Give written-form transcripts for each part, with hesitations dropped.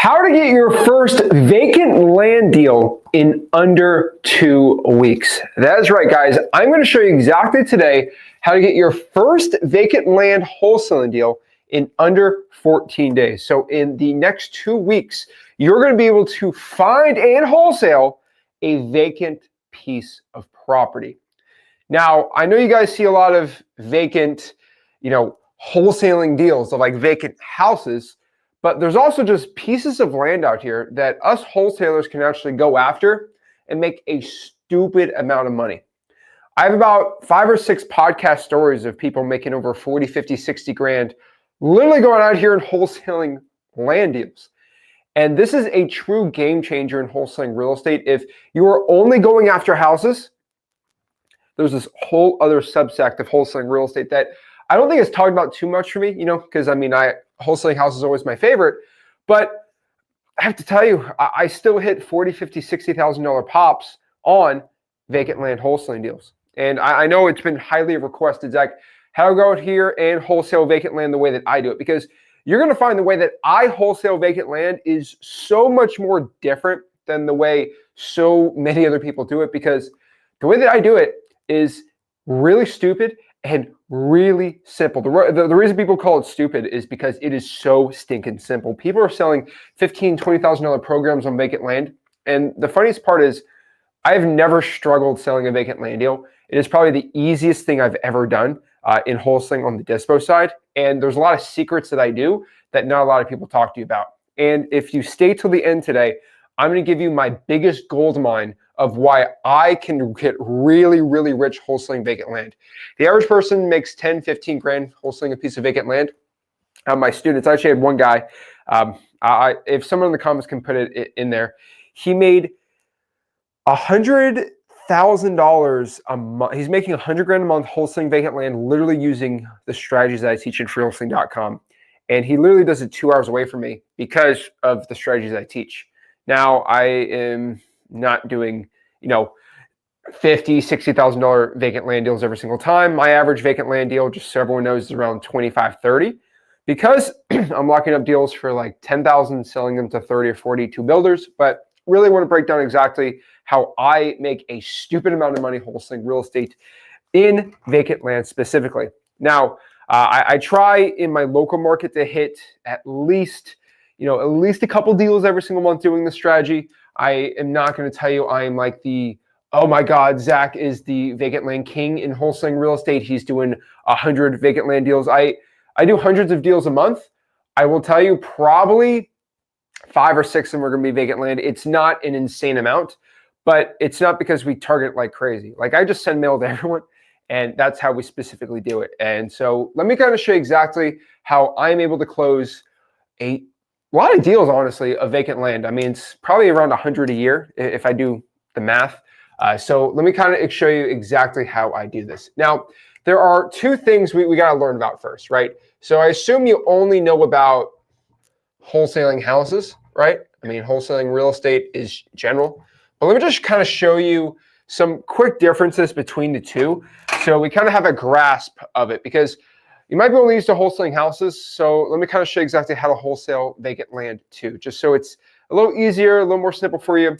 How to get your first vacant land deal in under 2 weeks. That's right, guys. I'm going to show you exactly today how to get your first vacant land wholesaling deal in under 14 days. So in the next 2 weeks, you're going to be able to find and wholesale a vacant piece of property. Now, I know you guys see a lot of vacant, wholesaling deals of like vacant houses. But there's also just pieces of land out here that us wholesalers can actually go after and make a stupid amount of money. I have about 5 or 6 podcast stories of people making over 40, 50, 60 grand, literally going out here and wholesaling land deals. And this is a true game changer in wholesaling real estate. If you are only going after houses, there's this whole other subsect of wholesaling real estate that I don't think it's talked about too much for me, because wholesaling houses is always my favorite, but I have to tell you, I still hit $40,000, $50,000, $60,000 pops on vacant land wholesaling deals. And I know it's been highly requested, Zach, how to go out here and wholesale vacant land the way that I do it, because you're going to find the way that I wholesale vacant land is so much more different than the way so many other people do it, because the way that I do it is really stupid and really simple. The reason people call it stupid is because it is so stinking simple. People are selling $15,000, $20,000 programs on vacant land. And the funniest part is I have never struggled selling a vacant land deal. It is probably the easiest thing I've ever done in wholesaling on the dispo side. And there's a lot of secrets that I do that not a lot of people talk to you about. And if you stay till the end today, I'm going to give you my biggest gold mine of why I can get really, really rich wholesaling vacant land. The average person makes 10, 15 grand wholesaling a piece of vacant land. My students, I actually had one guy, if someone in the comments can put it in there, he made $100,000 a month. He's making 100 grand a month wholesaling vacant land, literally using the strategies that I teach in freewholesaling.com. And he literally does it 2 hours away from me because of the strategies I teach. Now I am not doing, $50,000, $60,000 vacant land deals every single time. My average vacant land deal, just so everyone knows, is around 25, 30, because I'm locking up deals for like 10,000, selling them to 30 or 40 to builders. But really want to break down exactly how I make a stupid amount of money wholesaling real estate in vacant land specifically. Now, I try in my local market to hit at least a couple deals every single month doing this strategy. I am not going to tell you I am like oh my God, Zach is the vacant land king in wholesaling real estate. He's doing 100 vacant land deals. I do hundreds of deals a month. I will tell you probably 5 or 6 of them are going to be vacant land. It's not an insane amount, but it's not because we target like crazy. Like I just send mail to everyone, and that's how we specifically do it. And so let me kind of show you exactly how I'm able to close a lot of deals, honestly, of vacant land. I mean, it's probably around 100 a year if I do the math. So let me kind of show you exactly how I do this. Now, there are 2 things we got to learn about first, right? So I assume you only know about wholesaling houses, right? I mean, wholesaling real estate is general. But let me just kind of show you some quick differences between the 2 so we kind of have a grasp of it, because you might be only used to wholesaling houses, so let me kind of show you exactly how to wholesale vacant land too, just so it's a little easier, a little more simple for you.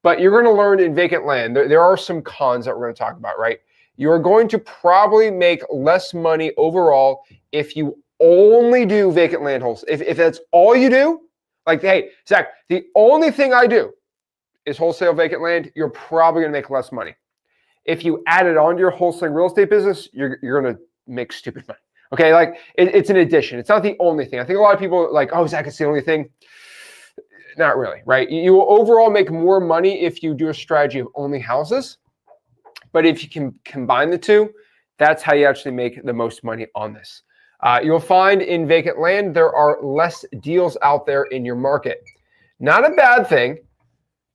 But you're going to learn in vacant land, there are some cons that we're going to talk about, right? You're going to probably make less money overall if you only do vacant land wholesale. If that's all you do, like, hey, Zach, the only thing I do is wholesale vacant land, you're probably going to make less money. If you add it on to your wholesaling real estate business, you're going to make stupid money. Okay, like it's an addition. It's not the only thing. I think a lot of people are like, oh, Zach, it's the only thing. Not really, right? You will overall make more money if you do a strategy of only houses. But if you can combine the 2, that's how you actually make the most money on this. You'll find in vacant land, there are less deals out there in your market. Not a bad thing,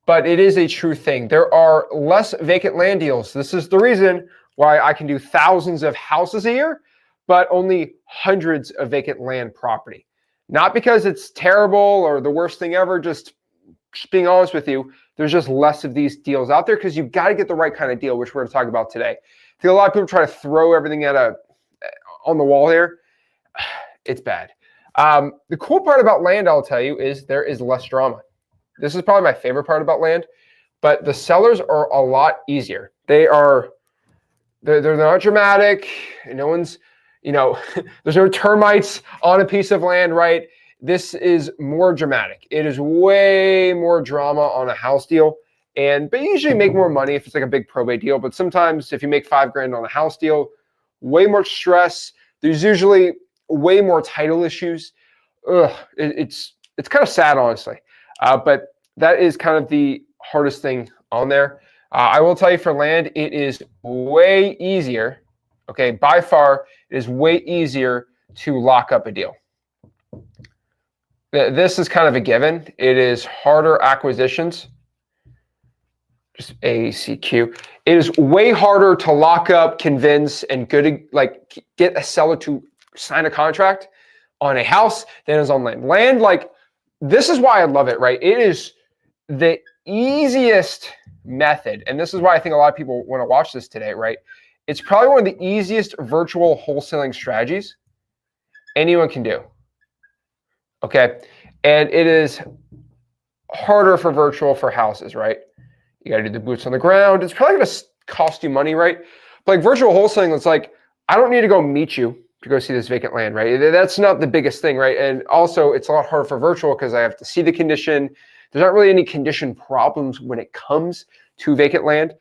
but it is a true thing. There are less vacant land deals. This is the reason why I can do thousands of houses a year, but only hundreds of vacant land property. Not because it's terrible or the worst thing ever, just being honest with you, there's just less of these deals out there because you've got to get the right kind of deal, which we're going to talk about today. I think a lot of people try to throw everything on the wall here. It's bad. The cool part about land, I'll tell you, is there is less drama. This is probably my favorite part about land, but the sellers are a lot easier. They're not dramatic. No one's, there's no termites on a piece of land, right? This is more dramatic. It is way more drama on a house deal. But you usually make more money if it's like a big probate deal. But sometimes if you make $5,000 on a house deal, way more stress. There's usually way more title issues. It's kind of sad, honestly. But that is kind of the hardest thing on there. I will tell you for land, it is way easier. Okay, by far, it is way easier to lock up a deal. This is kind of a given. It is harder acquisitions. Just ACQ. It is way harder to lock up, convince, and get a seller to sign a contract on a house than is on land. Land, this is why I love it, right? It is the easiest method, and this is why I think a lot of people want to watch this today, right? It's probably one of the easiest virtual wholesaling strategies anyone can do. Okay, and it is harder for virtual for houses, right? You got to do the boots on the ground. It's probably going to cost you money, right? But like virtual wholesaling, it's like, I don't need to go meet you to go see this vacant land, right? That's not the biggest thing, right? And also, it's a lot harder for virtual because I have to see the condition. There's not really any condition problems when it comes to vacant land.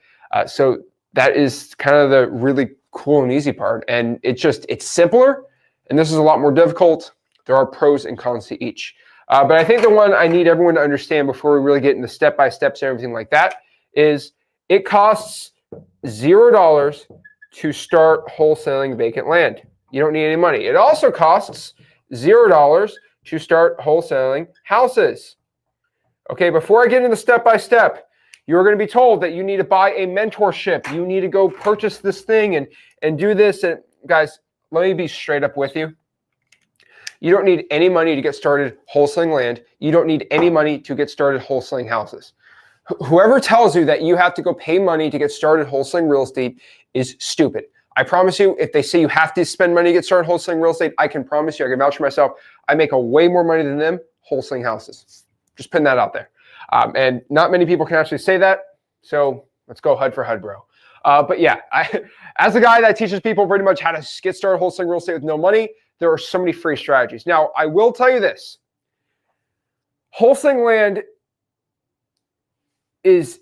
So that is kind of the really cool and easy part. And it's simpler, and this is a lot more difficult. There are pros and cons to each. But I think the one I need everyone to understand before we really get into step-by-steps and everything like that is it costs $0 to start wholesaling vacant land. You don't need any money. It also costs $0 to start wholesaling houses. Okay, before I get into step-by-step, you're going to be told that you need to buy a mentorship. You need to go purchase this thing and do this. And guys, let me be straight up with you. You don't need any money to get started wholesaling land. You don't need any money to get started wholesaling houses. Whoever tells you that you have to go pay money to get started wholesaling real estate is stupid. I promise you, if they say you have to spend money to get started wholesaling real estate, I can promise you, I can vouch for myself, I make a way more money than them wholesaling houses. Just putting that out there. And not many people can actually say that. So let's go HUD for HUD, bro. But yeah, as a guy that teaches people pretty much how to get started wholesaling real estate with no money, there are so many free strategies. Now, I will tell you this. Wholesaling land is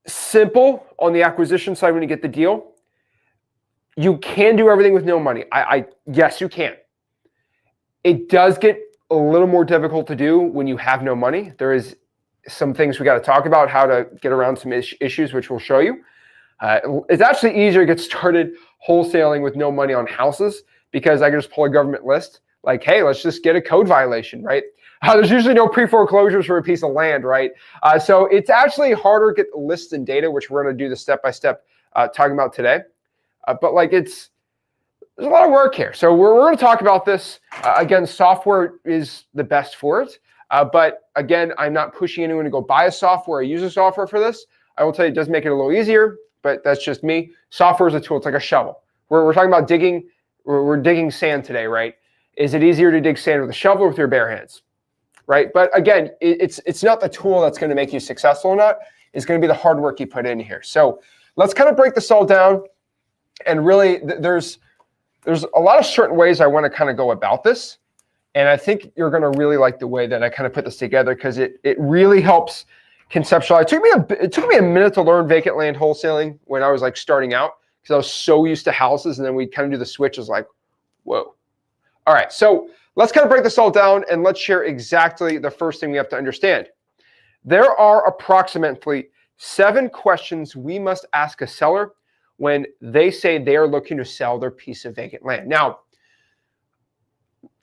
simple on the acquisition side when you get the deal. You can do everything with no money. Yes, you can. It does get a little more difficult to do when you have no money. There is some things we got to talk about, how to get around some issues, which we'll show you. It's actually easier to get started wholesaling with no money on houses because I can just pull a government list like, hey, let's just get a code violation, right? There's usually no pre-foreclosures for a piece of land, right? So it's actually harder to get the lists and data, which we're going to do the step-by-step talking about today. But there's a lot of work here. So we're going to talk about this. Again, software is the best for it. But again, I'm not pushing anyone to go buy a software or use a software for this. I will tell you it does make it a little easier, but that's just me. Software is a tool. It's like a shovel. We're talking about digging. We're digging sand today, right? Is it easier to dig sand with a shovel or with your bare hands? Right? But again, it's not the tool that's going to make you successful or not. It's going to be the hard work you put in here. So let's kind of break this all down. And really, there's a lot of certain ways I want to kind of go about this. And I think you're going to really like the way that I kind of put this together because it really helps conceptualize. It took me a minute to learn vacant land wholesaling when I was starting out because I was so used to houses, and then we kind of do the switch as whoa. All right, so let's kind of break this all down and let's share exactly the first thing we have to understand. There are approximately 7 questions we must ask a seller when they say they are looking to sell their piece of vacant land. Now,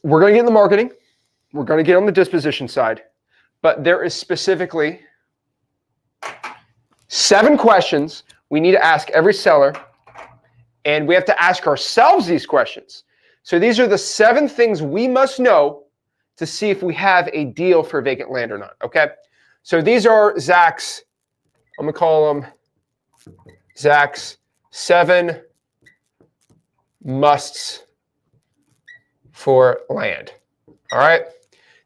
we're going to get in the marketing. We're going to get on the disposition side. But there is specifically 7 questions we need to ask every seller, and we have to ask ourselves these questions. So these are the 7 things we must know to see if we have a deal for vacant land or not, okay? So these are Zach's, I'm going to call them Zach's 7 musts for land. All right.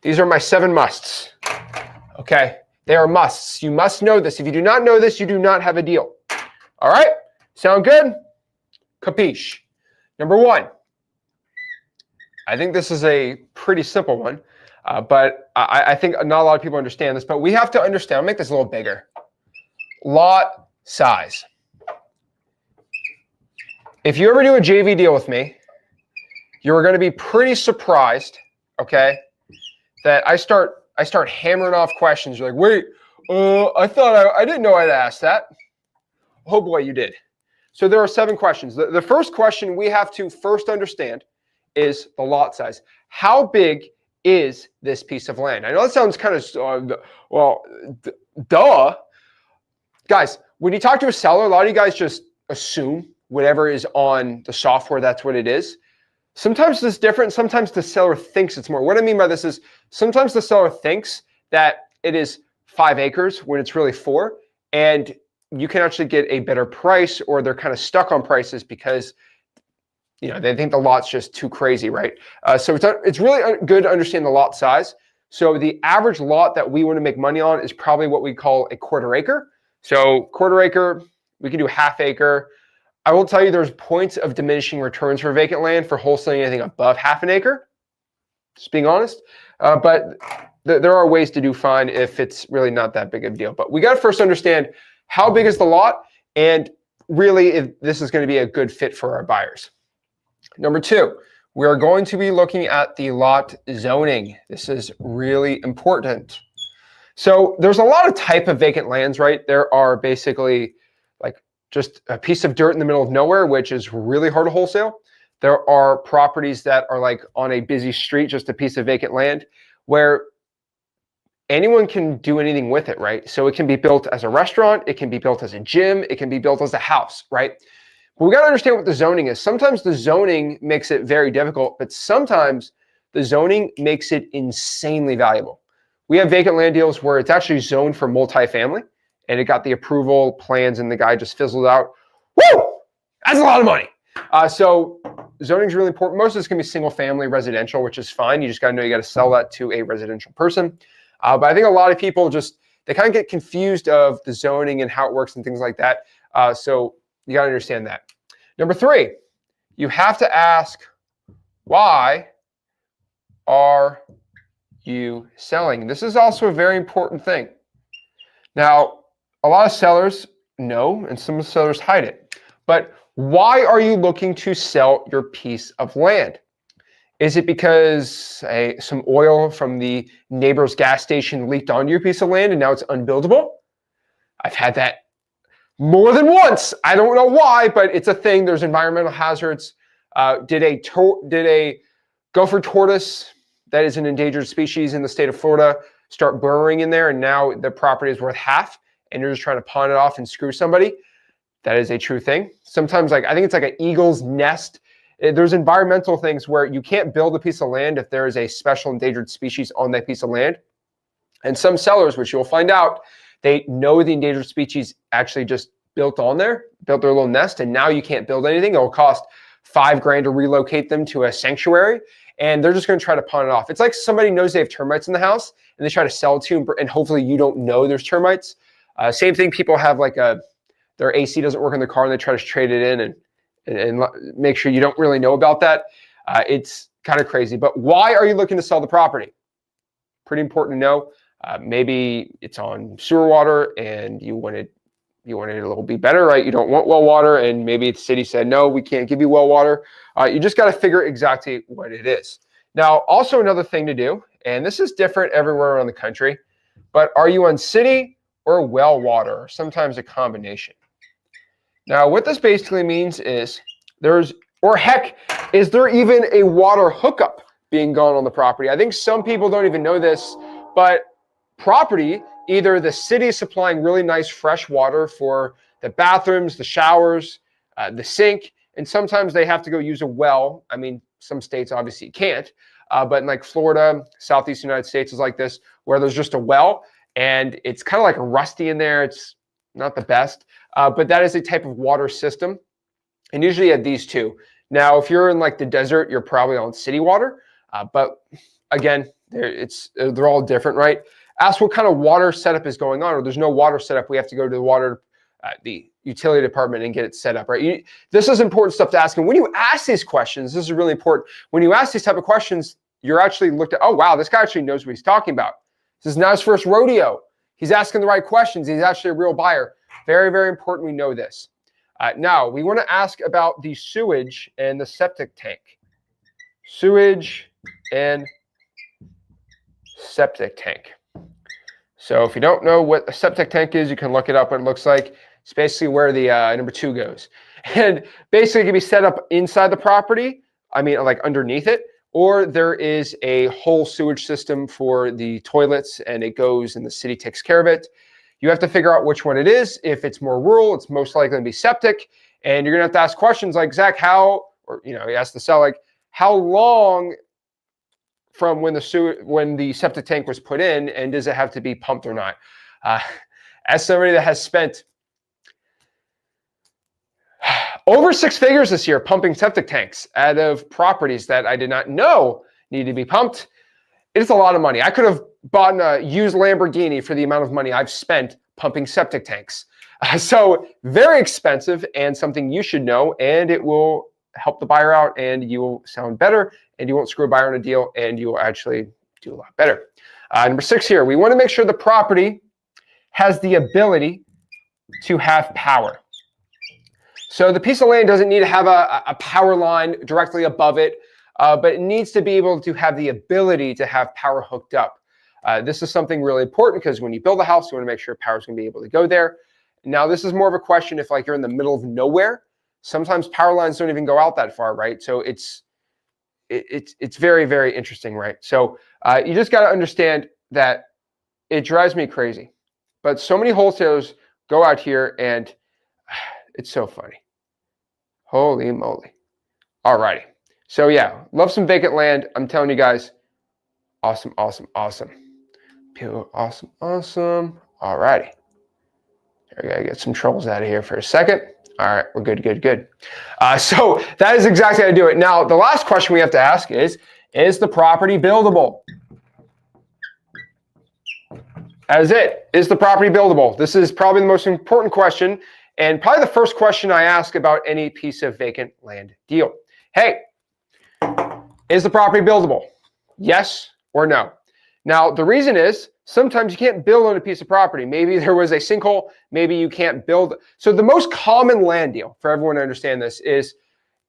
These are my 7 musts. Okay. They are musts. You must know this. If you do not know this, you do not have a deal. All right. Sound good? Capiche. Number 1. I think this is a pretty simple one, but I think not a lot of people understand this, but we have to understand, I'll make this a little bigger. Lot size. If you ever do a JV deal with me, you're going to be pretty surprised, okay, that I start hammering off questions. You're like, wait, I didn't know I'd ask that. Oh boy, you did. So there are 7 questions. The first question we have to first understand is the lot size. How big is this piece of land? I know that sounds kind of, duh. Guys, when you talk to a seller, a lot of you guys just assume whatever is on the software, that's what it is. Sometimes it's different. Sometimes the seller thinks it's more. What I mean by this is sometimes the seller thinks that it is 5 acres when it's really 4, and you can actually get a better price, or they're kind of stuck on prices because they think the lot's just too crazy, right? So it's really good to understand the lot size. So the average lot that we want to make money on is probably what we call a 1/4 acre. So 1/4 acre, we can do 1/2 acre. I will tell you there's points of diminishing returns for vacant land for wholesaling anything above 1/2 an acre, just being honest. But there are ways to do fine if it's really not that big of a deal. But we got to first understand how big is the lot, and really if this is going to be a good fit for our buyers. Number 2, we are going to be looking at the lot zoning. This is really important. So there's a lot of type of vacant lands, right? There are basically like just a piece of dirt in the middle of nowhere, which is really hard to wholesale. There are properties that are like on a busy street, just a piece of vacant land where anyone can do anything with it, right? So it can be built as a restaurant, it can be built as a gym, it can be built as a house, right? But we got to understand what the zoning is. Sometimes the zoning makes it very difficult, but sometimes the zoning makes it insanely valuable. We have vacant land deals where it's actually zoned for multifamily, and it got the approval plans, and the guy just fizzled out. Woo! That's a lot of money. So zoning is really important. Most of it's going to be single family residential, which is fine. You just got to know you got to sell that to a residential person. But I think a lot of people they kind of get confused of the zoning and how it works and things like that. So you got to understand that. Number 3, you have to ask, why are you selling? This is also a very important thing. Now, a lot of sellers know, and some sellers hide it. But why are you looking to sell your piece of land? Is it because some oil from the neighbor's gas station leaked onto your piece of land and now it's unbuildable? I've had that more than once. I don't know why, but it's a thing. There's environmental hazards. Did a gopher tortoise that is an endangered species in the state of Florida start burrowing in there, and now the property is worth half, and you're just trying to pawn it off and screw somebody? That is a true thing. Sometimes, I think it's like an eagle's nest. There's environmental things where you can't build a piece of land if there is a special endangered species on that piece of land. And some sellers, which you'll find out, they know the endangered species actually just built their little nest, and now you can't build anything. It'll cost $5,000 to relocate them to a sanctuary, and they're just going to try to pawn it off. It's like somebody knows they have termites in the house, and they try to sell it to you, and hopefully you don't know there's termites. Same thing, people have their AC doesn't work in the car, and they try to trade it in and make sure you don't really know about that. It's kind of crazy. But why are you looking to sell the property? Pretty important to know. Maybe it's on sewer water and you wanted it a little bit better, right? You don't want well water, and maybe the city said, no, we can't give you well water. You just got to figure exactly what it is. Now, also another thing to do, and this is different everywhere around the country, but are you on city or well water, or sometimes a combination? Now, what this basically means is is there even a water hookup being gone on the property? I think some people don't even know this, but property, either the city is supplying really nice fresh water for the bathrooms, the showers, the sink, and sometimes they have to go use a well. I mean, some states obviously can't, but in like Florida, Southeast United States is like this, where there's just a well, and it's kind of like rusty in there. It's not the best, but that is a type of water system. And usually you have these two. Now, if you're in like the desert, you're probably on city water, but again, they're all different, right? Ask what kind of water setup is going on, or there's no water setup. We have to go to the utility department and get it set up, right? This is important stuff to ask. And when you ask these questions, this is really important. When you ask these type of questions, you're actually looked at, oh, wow, this guy actually knows what he's talking about. This is not his first rodeo. He's asking the right questions. He's actually a real buyer. Very, very important we know this. Now, we want to ask about the sewage and the septic tank. Sewage and septic tank. So if you don't know what a septic tank is, you can look it up what it looks like. It's basically where the number 2 goes. And basically it can be set up inside the property, I mean like underneath it, or there is a whole sewage system for the toilets and it goes and the city takes care of it. You have to figure out which one it is. If it's more rural, it's most likely going to be septic. And you're going to have to ask questions like, Zach, you ask the seller, like, how long from when the septic tank was put in, and does it have to be pumped or not? As somebody that has spent over 6 figures this year pumping septic tanks out of properties that I did not know needed to be pumped, it is a lot of money. I could have bought a used Lamborghini for the amount of money I've spent pumping septic tanks. So very expensive and something you should know, and it will help the buyer out and you will sound better and you won't screw a buyer on a deal and you will actually do a lot better. Number 6 here, we want to make sure the property has the ability to have power. So the piece of land doesn't need to have a power line directly above it, but it needs to be able to have the ability to have power hooked up. This is something really important because when you build a house, you want to make sure power is going to be able to go there. Now, this is more of a question if like you're in the middle of nowhere. Sometimes power lines don't even go out that far, right? So it's very, very interesting, right? So you just got to understand that it drives me crazy. But so many wholesalers go out here and it's so funny. Holy moly. All righty. So yeah, love some vacant land. I'm telling you guys, awesome, awesome, awesome. Pure awesome, awesome. All righty. I gotta get some trolls out of here for a second. All right, we're good, good, good. So that is exactly how to do it. Now, the last question we have to ask is the property buildable? That is it. Is the property buildable? This is probably the most important question and probably the first question I ask about any piece of vacant land deal. Hey, is the property buildable? Yes or no? Now, the reason is sometimes you can't build on a piece of property. Maybe there was a sinkhole. Maybe you can't build. So the most common land deal, for everyone to understand this, is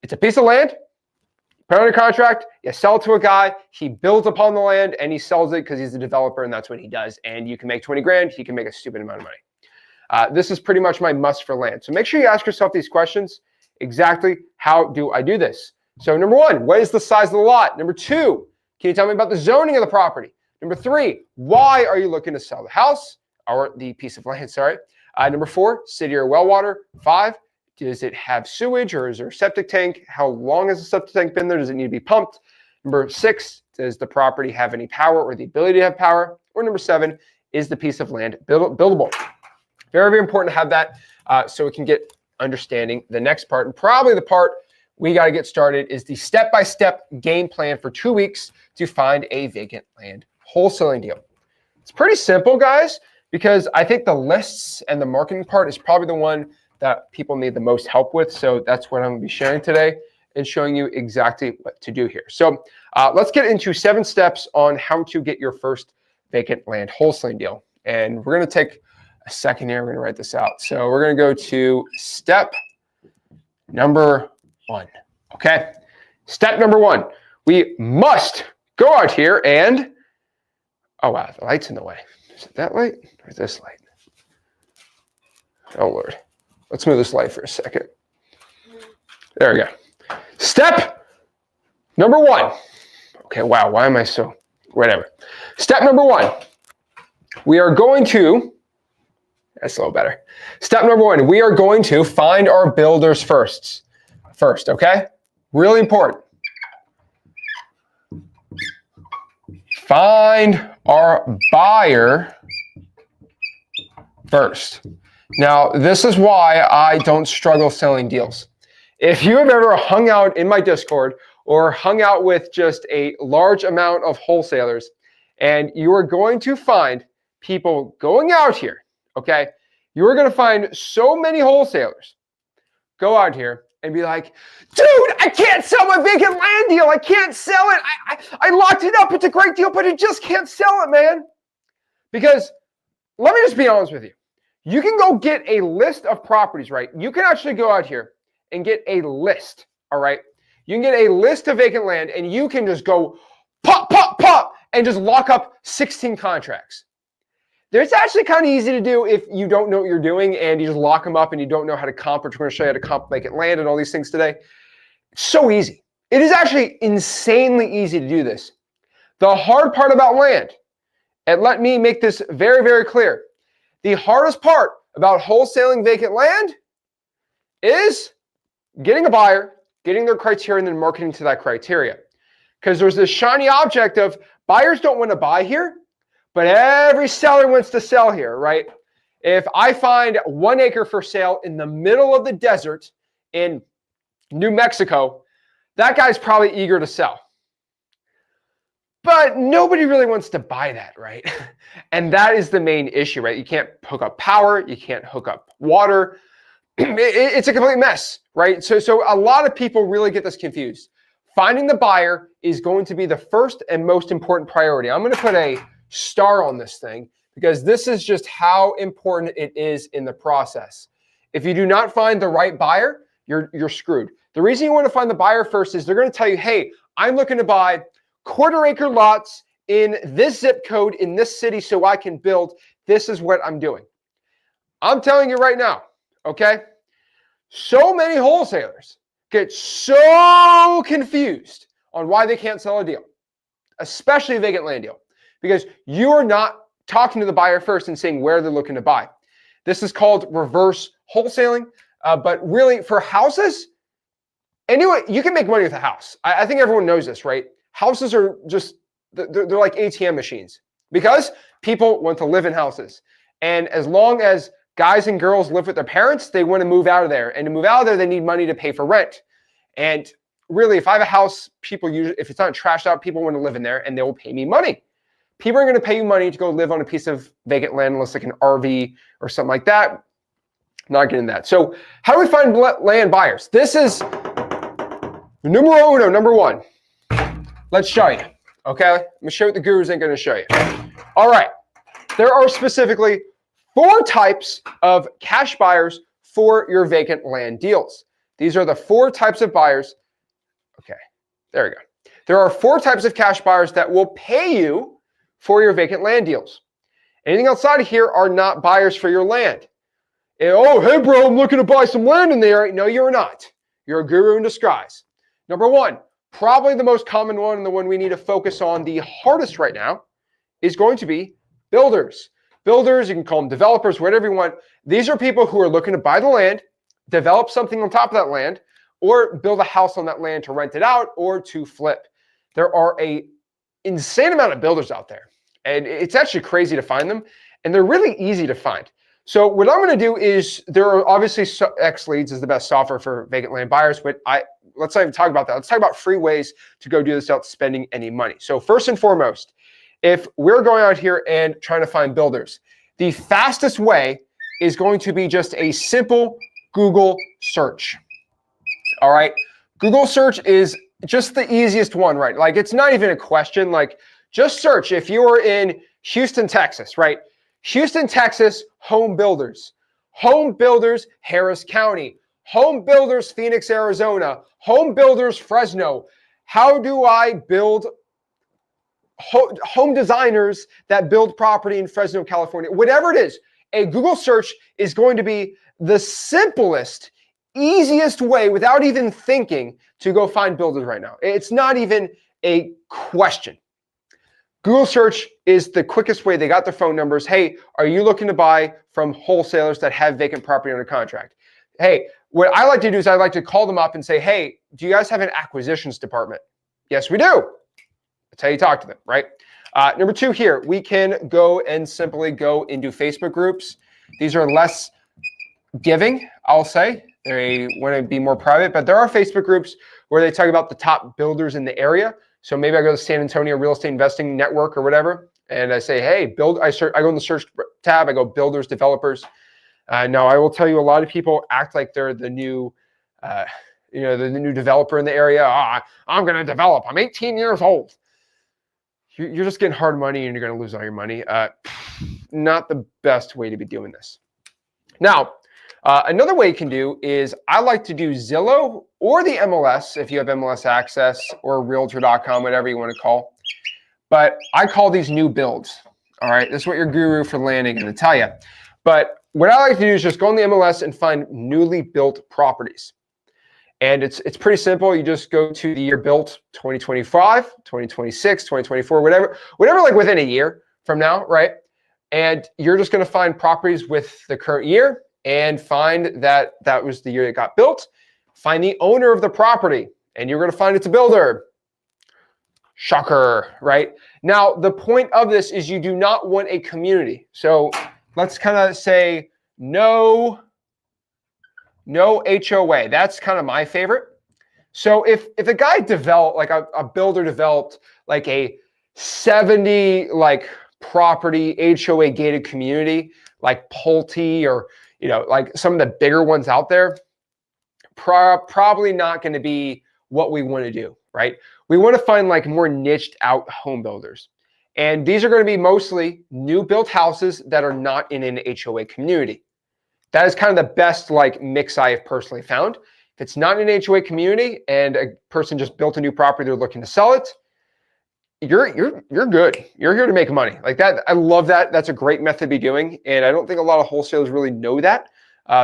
it's a piece of land, you put it under contract, you sell it to a guy, he builds upon the land, and he sells it because he's a developer, and that's what he does. And you can make 20 grand, he can make a stupid amount of money. This is pretty much my must for land. So make sure you ask yourself these questions. Exactly how do I do this? So number 1, what is the size of the lot? Number 2, can you tell me about the zoning of the property? Number 3, why are you looking to sell the house or the piece of land? Sorry. Number 4, city or well water. 5, does it have sewage or is there a septic tank? How long has the septic tank been there? Does it need to be pumped? Number 6, does the property have any power or the ability to have power? Or number 7, is the piece of land buildable? Very, very important to have that so we can get understanding the next part. And probably the part we got to get started is the step-by-step game plan for 2 weeks to find a vacant land wholesaling deal. It's pretty simple, guys, because I think the lists and the marketing part is probably the one that people need the most help with. So that's what I'm going to be sharing today and showing you exactly what to do here. So let's get into 7 steps on how to get your first vacant land wholesaling deal. And we're going to take a second here. We're going to write this out. So we're going to go to step number 1. Okay. Step number 1. We must go out here and, oh wow, the light's in the way. Is it that light or this light? Oh Lord. Let's move this light for a second. There we go. Step number 1. Okay, wow, why am I so, whatever. Step number 1. We are going to, that's a little better. Step number 1, we are going to find our builders first, okay? Really important. Find our buyer first. Now, this is why I don't struggle selling deals. If you have ever hung out in my Discord or hung out with just a large amount of wholesalers, and you are going to find people going out here, okay? You are going to find so many wholesalers go out here and be like, dude, I can't sell my vacant land deal. I can't sell it. I locked it up. It's a great deal, but I just can't sell it, man. Because let me just be honest with you. You can go get a list of properties, right? You can actually go out here and get a list, all right? You can get a list of vacant land and you can just go pop, pop, pop, and just lock up 16 contracts. It's actually kind of easy to do if you don't know what you're doing and you just lock them up and you don't know how to comp, which we're going to show you how to comp vacant land and all these things today. It's so easy. It is actually insanely easy to do this. The hard part about land, and let me make this very, very clear. The hardest part about wholesaling vacant land is getting a buyer, getting their criteria, and then marketing to that criteria. Because there's this shiny object of buyers don't want to buy here, but every seller wants to sell here, right? If I find 1 acre for sale in the middle of the desert in New Mexico, that guy's probably eager to sell. But nobody really wants to buy that, right? And that is the main issue, right? You can't hook up power, you can't hook up water. It's a complete mess, right? So a lot of people really get this confused. Finding the buyer is going to be the first and most important priority. I'm going to put a star on this thing because this is just how important it is in the process. If you do not find the right buyer, you're screwed. The reason you want to find the buyer first is they're going to tell you, hey, I'm looking to buy 1/4 acre lots in this zip code in this city so I can build. This is what I'm doing. I'm telling you right now, okay? So many wholesalers get so confused on why they can't sell a deal, especially a vacant land deal, because you are not talking to the buyer first and saying where they're looking to buy. This is called reverse wholesaling, but really for houses, anyway, you can make money with a house. I think everyone knows this, right? Houses are just, they're like ATM machines because people want to live in houses. And as long as guys and girls live with their parents, they want to move out of there. And to move out of there, they need money to pay for rent. And really, if I have a house, people usually, if it's not trashed out, people want to live in there and they will pay me money. People are going to pay you money to go live on a piece of vacant land, unless like an RV or something like that. Not getting that. So how do we find land buyers? This is number one. Let's show you. Okay, I'm going to show you what the gurus ain't going to show you. All right, there are specifically 4 types of cash buyers for your vacant land deals. These are the 4 types of buyers. Okay, there we go. There are 4 types of cash buyers that will pay you for your vacant land deals. Anything outside of here are not buyers for your land. And, oh, hey, bro, I'm looking to buy some land in there. No, you're not. You're a guru in disguise. Number 1, probably the most common one and the one we need to focus on the hardest right now is going to be builders. Builders, you can call them developers, whatever you want. These are people who are looking to buy the land, develop something on top of that land, or build a house on that land to rent it out or to flip. There are an insane amount of builders out there, and it's actually crazy to find them, and they're really easy to find. So what I'm going to do is, there are obviously X-Leads is the best software for vacant land buyers, but let's not even talk about that. Let's talk about free ways to go do this without spending any money. So first and foremost, if we're going out here and trying to find builders, the fastest way is going to be just a simple Google search. All right. Google search is just the easiest one, right? Like, it's not even a question. Like, just search. If you're in Houston, Texas, right? Houston, Texas, home builders. Home builders, Harris County. Home builders, Phoenix, Arizona. Home builders, Fresno. How do I build home designers that build property in Fresno, California? Whatever it is, a Google search is going to be the simplest, easiest way without even thinking to go find builders right now. It's not even a question. Google search is the quickest way. They got their phone numbers. Hey, are you looking to buy from wholesalers that have vacant property under contract? Hey, what I like to do is I like to call them up and say, hey, do you guys have an acquisitions department? Yes, we do. That's how you talk to them, right? Number 2 here, we can go and simply go into Facebook groups. These are less giving, I'll say. They want to be more private, but there are Facebook groups where they talk about the top builders in the area. So maybe I go to San Antonio Real Estate Investing Network or whatever, and I say, hey, I go in the search tab, I go builders, developers. No, I will tell you, a lot of people act like they're the new, the new developer in the area. I'm going to develop. I'm 18 years old. You're just getting hard money and you're going to lose all your money. Not the best way to be doing this. Now, another way you can do is I like to do Zillow or the MLS if you have MLS access, or Realtor.com, whatever you want to call. But I call these new builds. All right, this is what your guru for landing is going to tell you. But what I like to do is just go on the MLS and find newly built properties. And it's pretty simple. You just go to the year built, 2025, 2026, 2024, whatever, like within a year from now, right? And you're just going to find properties with the current year and find that was the year it got built. Find the owner of the property, and you're going to find it's a builder. Shocker, right? Now, the point of this is you do not want a community. So let's kind of say no HOA. That's kind of my favorite. So if a guy developed, like a builder developed like a 70 like property HOA gated community, like Pulte, or like some of the bigger ones out there, probably not going to be what we want to do, right? We want to find like more niched out home builders. And these are going to be mostly new built houses that are not in an HOA community. That is kind of the best like mix I have personally found. If it's not in an HOA community and a person just built a new property, they're looking to sell it, you're good. You're here to make money. Like that, I love that. That's a great method to be doing. And I don't think a lot of wholesalers really know that.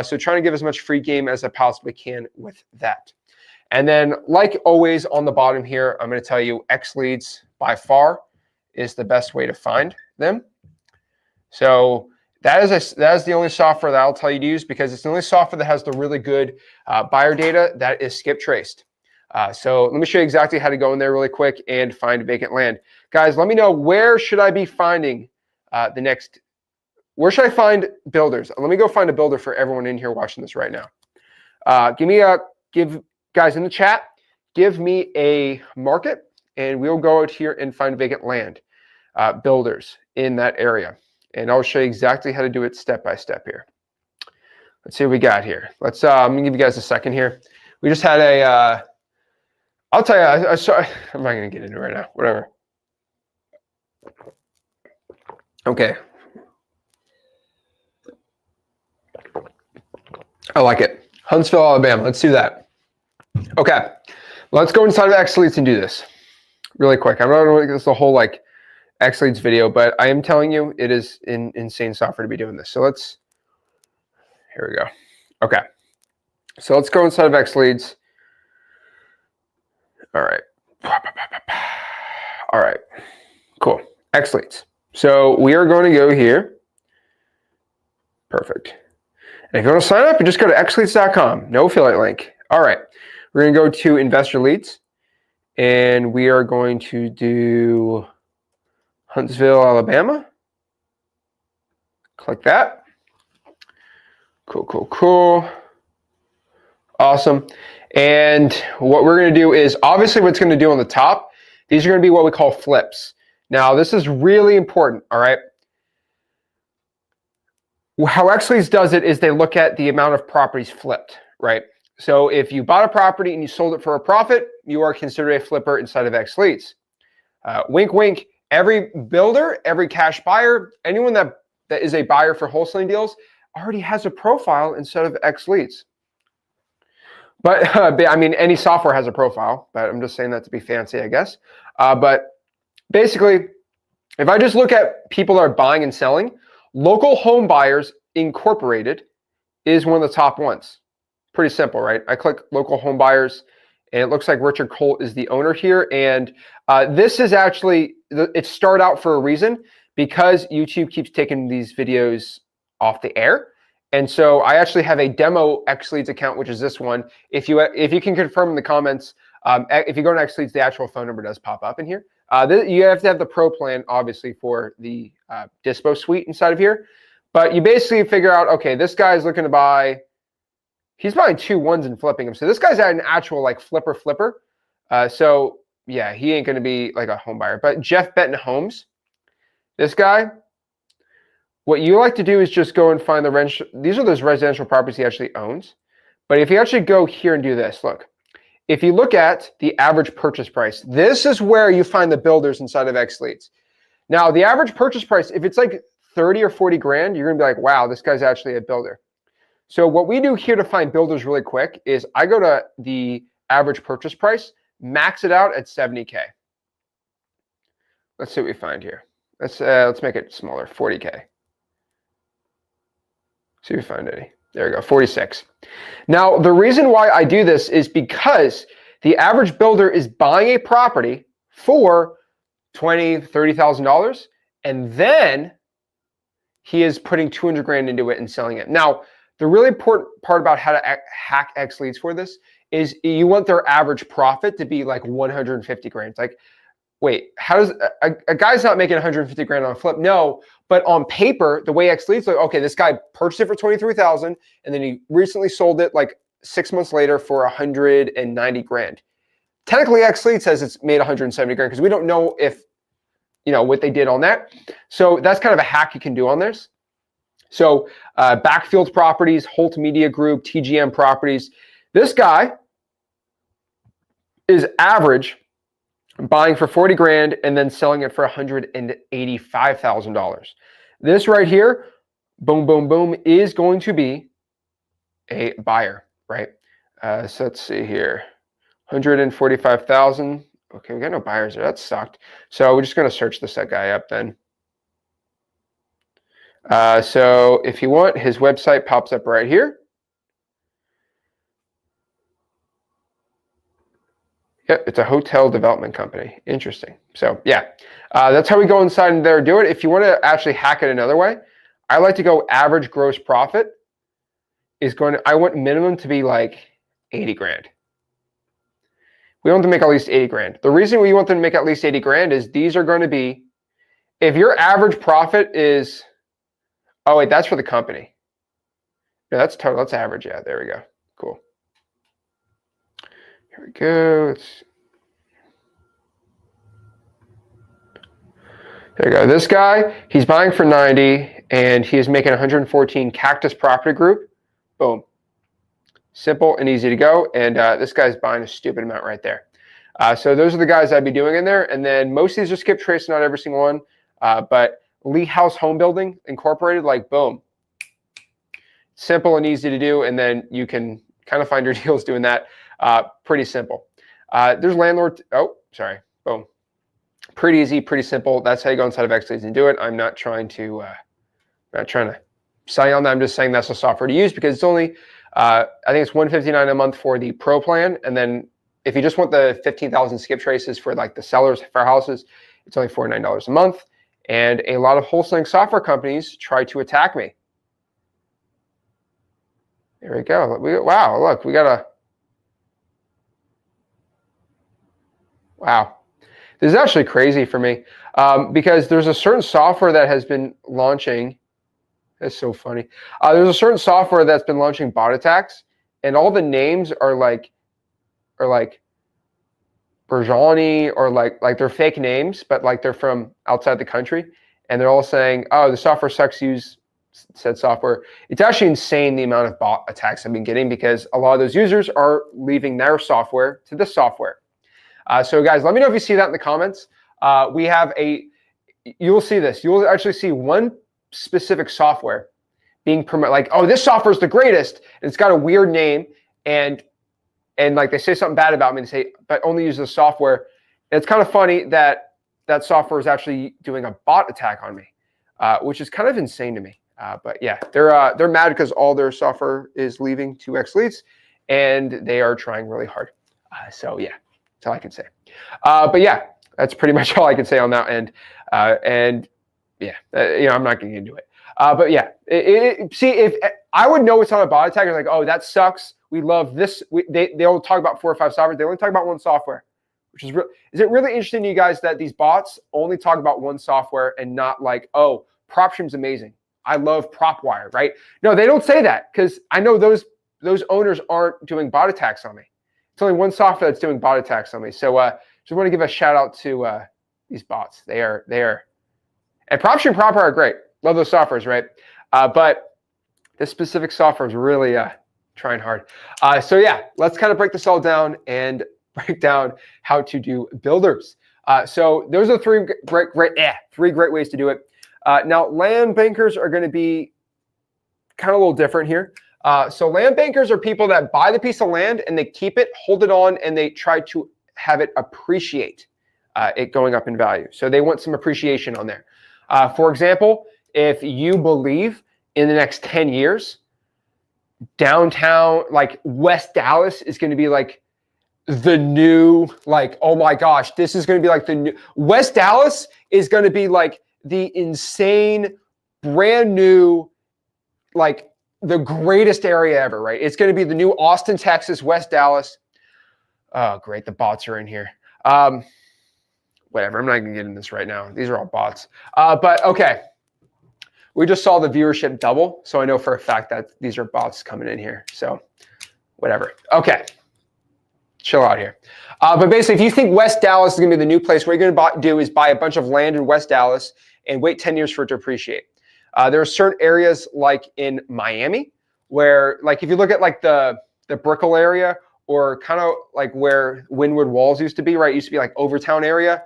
So trying to give as much free game as I possibly can with that. And then like always on the bottom here, I'm going to tell you X Leads by far is the best way to find them. So that is the only software that I'll tell you to use, because it's the only software that has the really good buyer data that is skip traced. So let me show you exactly how to go in there really quick and find vacant land. Guys, let me know, where should I be finding where should I find builders? Let me go find a builder for everyone in here watching this right now. Give guys in the chat, give me a market, and we'll go out here and find vacant land builders in that area. And I'll show you exactly how to do it step by step here. Let's see what we got here. I'm gonna give you guys a second here. We just had I'll tell you, I'm not gonna get into it right now, whatever. Okay. I like it. Huntsville, Alabama, let's do that. Okay, let's go inside of X Leads and do this really quick. I'm not going to make this a whole like X Leads video, but I am telling you, it is insane software to be doing this. So here we go. Okay, so let's go inside of X Leads. All right, cool. X Leads. So we are going to go here. Perfect. And if you want to sign up, you just go to xleads.com. No affiliate link. All right. We're going to go to Investor Leads, and we are going to do Huntsville, Alabama. Click that. Cool. Awesome. And what we're going to do is, obviously what's going to do on the top, these are going to be what we call flips. Now, this is really important, all right? How X Leads does it is they look at the amount of properties flipped, right? So if you bought a property and you sold it for a profit, you are considered a flipper inside of X Leads. Wink, wink. Every builder, every cash buyer, anyone that is a buyer for wholesaling deals already has a profile inside of X Leads. But I mean, any software has a profile, but I'm just saying that to be fancy, I guess. But basically, if I just look at people that are buying and selling, Local Home Buyers Incorporated is one of the top ones. Pretty simple, right? I click Local Home Buyers, and it looks like Richard Colt is the owner here. And this is actually, it started out for a reason, because YouTube keeps taking these videos off the air. And so I actually have a demo X Leads account, which is this one. If you can confirm in the comments, if you go to X Leads, the actual phone number does pop up in here. You have to have the pro plan, obviously, for the Dispo suite inside of here. But you basically figure out, okay, this guy is looking to buy He's buying 2-1s and flipping them. So this guy's an actual like flipper. So yeah, he ain't going to be like a home buyer. But Jeff Benton Homes, this guy, what you like to do is just go and find the rent. These are those residential properties he actually owns. But if you actually go here and do this, look, if you look at the average purchase price, this is where you find the builders inside of X Leads. Now, the average purchase price, if it's like 30 or 40 grand, you're going to be like, wow, this guy's actually a builder. So what we do here to find builders really quick is I go to the average purchase price, max it out at 70K. Let's see what we find here. Let's make it smaller, 40K. See if we find any. There we go, 46. Now, the reason why I do this is because the average builder is buying a property for $20,000, $30,000, and then he is putting 200 grand into it and selling it. Now, the really important part about how to hack X Leads for this is you want their average profit to be like 150 grand. It's like, wait, how does a guy's not making 150 grand on a flip? No, but on paper, the way X Leads, like, okay, this guy purchased it for 23,000, and then he recently sold it like 6 months later for 190 grand. Technically, X Leads says it's made 170 grand because we don't know if, you know, what they did on that. So that's kind of a hack you can do on this. So Backfield Properties, Holt Media Group, TGM Properties. This guy is average buying for 40 grand and then selling it for $185,000. This right here, boom, boom, boom, is going to be a buyer, right? So let's see here, 145,000. Okay, we got no buyers there. That sucked. So we're just going to search this guy up then. So if you want, his website pops up right here. Yep, it's a hotel development company. Interesting. So yeah, that's how we go inside and there do it. If you want to actually hack it another way, I like to go average gross profit is going to, I want minimum to be like 80 grand. We want them to make at least 80 grand. The reason we want them to make at least 80 grand is these are going to be, if your average profit is, oh wait, that's for the company. No, that's total, that's average. Yeah, there we go. Cool. Here we go. There you go. This guy, he's buying for 90 and he is making 114 Cactus Property Group. Boom. Simple and easy to go. And this guy's buying a stupid amount right there. So those are the guys I'd be doing in there. And then most of these are skip trace, not every single one. But Lee House Home Building Incorporated, like boom. Simple and easy to do. And then you can kind of find your deals doing that. Pretty simple. There's landlord. Oh, sorry. Boom. Pretty easy, pretty simple. That's how you go inside of X Leads and do it. I'm not trying to sell you on that. I'm just saying that's the software to use because it's only, I think it's $159 a month for the pro plan. And then if you just want the 15,000 skip traces for like the sellers for houses, it's only $49 a month. And a lot of wholesaling software companies try to attack me. There we go. Wow, look, we got a, wow. This is actually crazy for me because there's a certain software that has been launching. That's so funny. There's a certain software that's been launching bot attacks, and all the names are like Berjani or like they're fake names, but like they're from outside the country, and they're all saying, "Oh, the software sucks. Use said software." It's actually insane the amount of bot attacks I've been getting because a lot of those users are leaving their software to this software. So guys, let me know if you see that in the comments. We have you'll see this. You'll actually see one specific software being promoted, like, oh, this software is the greatest. And it's got a weird name and like they say something bad about me and say, but only use the software. And it's kind of funny that that software is actually doing a bot attack on me, which is kind of insane to me. But yeah, they're mad because all their software is leaving to X Leads and they are trying really hard. So yeah. That's all I can say. But yeah, that's pretty much all I can say on that end. And yeah, you know, I'm not getting into it. But yeah, see, if I would know it's on a bot attack, it's like, oh, that sucks. We love this. They'll talk about 4 or 5 softwares. They only talk about one software, which is real. Is it really interesting to you guys that these bots only talk about one software and not like, oh, PropStream's amazing. I love PropWire, right? No, they don't say that because I know those those owners aren't doing bot attacks on me. It's only one software that's doing bot attacks on me. So just want to give a shout out to these bots. They are, and Propstream and Proper are great. Love those softwares, right? But this specific software is really trying hard. So yeah, let's kind of break this all down and break down how to do builders. So those are three great ways to do it. Now, land bankers are going to be kind of a little different here. So land bankers are people that buy the piece of land and they keep it, hold it on, and they try to have it appreciate, it going up in value. So they want some appreciation on there. For example, if you believe in the next 10 years, downtown, like West Dallas is going to be like the new, like, oh my gosh, this is going to be like the new, West Dallas is going to be like the insane, brand new, like the greatest area ever, right? It's going to be the new Austin, Texas, West Dallas. Oh, great. The bots are in here. Whatever. I'm not going to get in this right now. These are all bots. But okay. We just saw the viewership double. So I know for a fact that these are bots coming in here. So whatever. Okay. Chill out here. But basically, if you think West Dallas is going to be the new place, what you're going to do is buy a bunch of land in West Dallas and wait 10 years for it to appreciate. There are certain areas like in Miami where, like, if you look at like the Brickell area or kind of like where Wynwood Walls used to be, right? It used to be like Overtown area.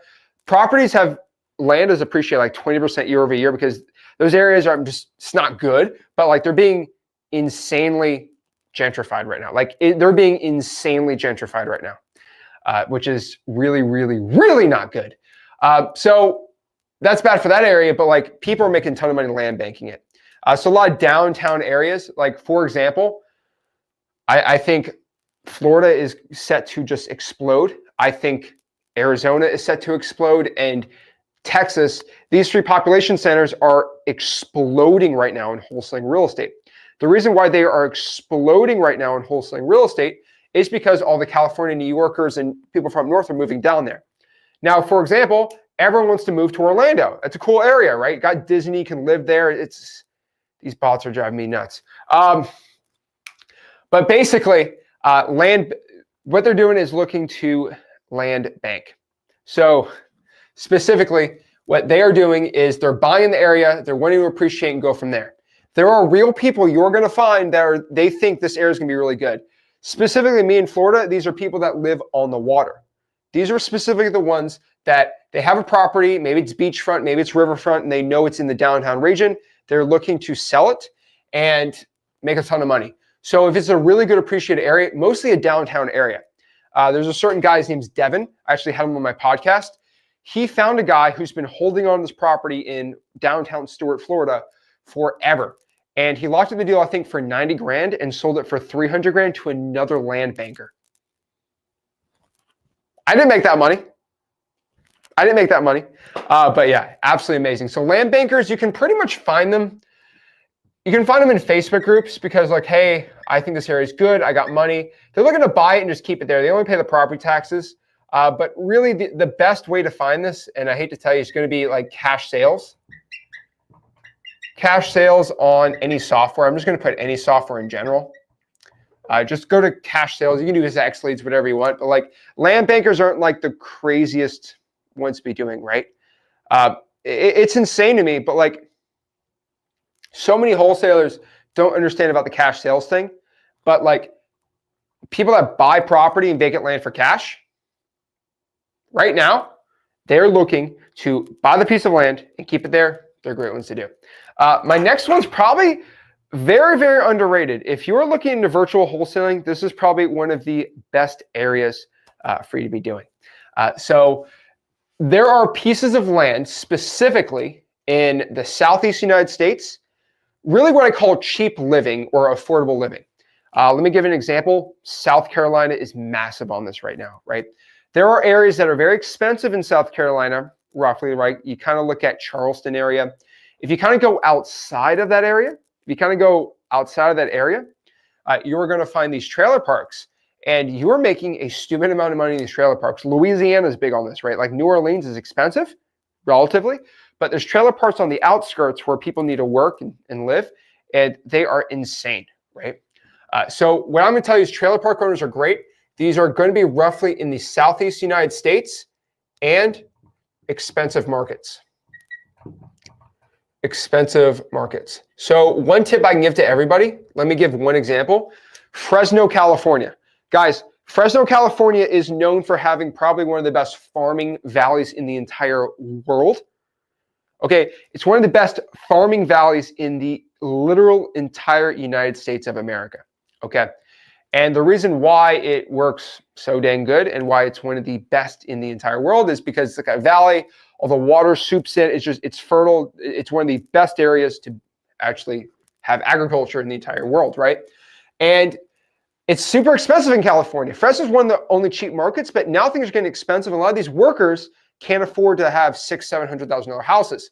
Properties have land has appreciated like 20% year over year because those areas are just, it's not good, but like they're being insanely gentrified right now. Like they're being insanely gentrified right now, which is really, really, really not good. So that's bad for that area, but like people are making a ton of money land banking it. So a lot of downtown areas, like for example, I think Florida is set to just explode. I think Arizona is set to explode, and Texas, these three population centers are exploding right now in wholesaling real estate. The reason why they are exploding right now in wholesaling real estate is because all the California, New Yorkers, and people from north are moving down there. Now, for example, everyone wants to move to Orlando. It's a cool area, right? You got Disney, you can live there. It's, these bots are driving me nuts. But basically, what they're doing is looking to land bank. So specifically, what they are doing is they're buying the area, they're wanting to appreciate and go from there. There are real people you're going to find that they think this area is going to be really good. Specifically, me in Florida, these are people that live on the water. These are specifically the ones that they have a property, maybe it's beachfront, maybe it's riverfront, and they know it's in the downtown region. They're looking to sell it and make a ton of money. So if it's a really good appreciated area, mostly a downtown area. There's a certain guy, his name's Devin. I actually had him on my podcast. He found a guy who's been holding on to this property in downtown Stuart, Florida forever. And he locked in the deal, I think, for 90 grand and sold it for 300 grand to another land banker. I didn't make that money. But yeah, absolutely amazing. So land bankers, you can pretty much find them. You can find them in Facebook groups because like, hey, I think this area is good. I got money. They're looking to buy it and just keep it there. They only pay the property taxes. But really the best way to find this, and I hate to tell you, it's going to be like cash sales. Cash sales on any software. I'm just going to put any software in general. Just go to cash sales. You can do this X leads, whatever you want. But like land bankers aren't like the craziest ones to be doing, right? It's insane to me, but like so many wholesalers don't understand about the cash sales thing. But like people that buy property and vacant land for cash, right now, they're looking to buy the piece of land and keep it there. They're great ones to do. My next one's probably very, very underrated. If you're looking into virtual wholesaling, this is probably one of the best areas for you to be doing. So there are pieces of land specifically in the Southeast United States, really what I call cheap living or affordable living. Let me give an example. South Carolina is massive on this right now, right? There are areas that are very expensive in South Carolina, roughly, right? You kind of look at Charleston area. If you kind of go outside of that area, you're going to find these trailer parks, and you're making a stupid amount of money in these trailer parks. Louisiana is big on this, right? Like New Orleans is expensive, relatively, but there's trailer parks on the outskirts where people need to work and live, and they are insane, right? So what I'm going to tell you is trailer park owners are great. These are going to be roughly in the Southeast United States and expensive markets. Expensive markets. So one tip I can give to everybody, let me give one example. Fresno, California. Guys, Fresno, California is known for having probably one of the best farming valleys in the entire world. Okay, it's one of the best farming valleys in the literal entire United States of America. Okay, and the reason why it works so dang good and why it's one of the best in the entire world is because it's like a valley, all the water soups in, it's fertile. It's one of the best areas to actually have agriculture in the entire world, right? And it's super expensive in California. Fresno is one of the only cheap markets, but now things are getting expensive. And a lot of these workers can't afford to have $600,000-$700,000 houses.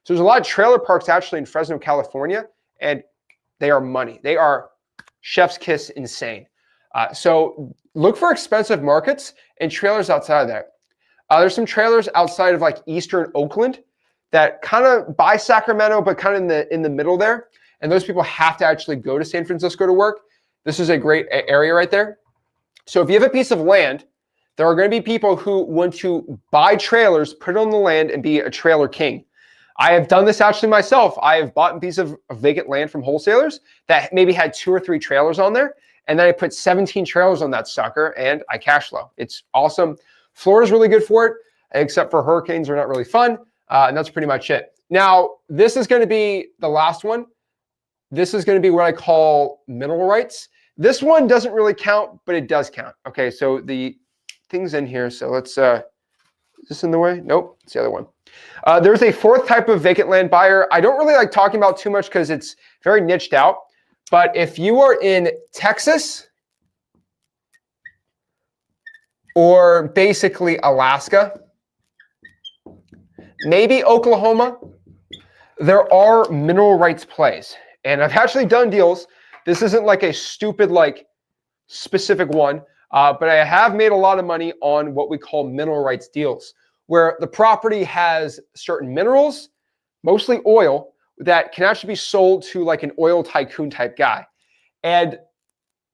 So there's a lot of trailer parks actually in Fresno, California, and they are money. They are chef's kiss insane. So look for expensive markets and trailers outside of that. There's some trailers outside of like Eastern Oakland that kind of by Sacramento, but kind of in the middle there. And those people have to actually go to San Francisco to work. This is a great area right there. So if you have a piece of land, there are going to be people who want to buy trailers, put it on the land, and be a trailer king. I have done this actually myself. I have bought a piece of vacant land from wholesalers that maybe had 2 or 3 trailers on there. And then I put 17 trailers on that sucker and I cash flow. It's awesome. Florida's really good for it, except for hurricanes are not really fun. And that's pretty much it. Now, this is going to be the last one. This is going to be what I call mineral rights. This one doesn't really count, but it does count. Okay, so the thing's in here. So let's, is this in the way? Nope, it's the other one. There's a 4th type of vacant land buyer. I don't really like talking about too much because it's very niched out. But if you are in Texas or basically Alaska, maybe Oklahoma, there are mineral rights plays. And I've actually done deals. This isn't like a stupid, like specific one, but I have made a lot of money on what we call mineral rights deals, where the property has certain minerals, mostly oil, that can actually be sold to like an oil tycoon type guy. And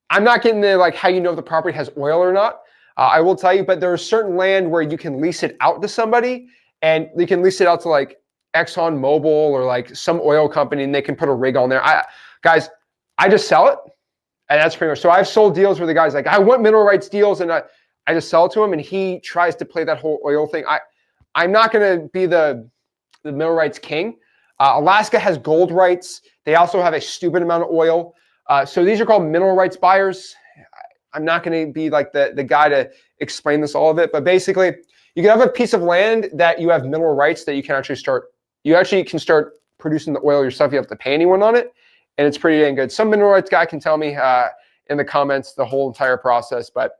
I'm not getting into like how you know if the property has oil or not. I will tell you, but there's certain land where you can lease it out to somebody, and you can lease it out to like Exxon Mobil or like some oil company, and they can put a rig on there. Guys, I just sell it, and that's pretty much. So I've sold deals where the guy's like, I want mineral rights deals, and I just sell it to him, and he tries to play that whole oil thing. I'm not going to be the mineral rights king. Alaska has gold rights. They also have a stupid amount of oil. So these are called mineral rights buyers. I'm not going to be like the guy to explain this all of it, but basically, you can have a piece of land that you have mineral rights that you can actually start. You actually can start producing the oil yourself. You have to pay anyone on it, and it's pretty dang good. Some mineral rights guy can tell me in the comments the whole entire process, but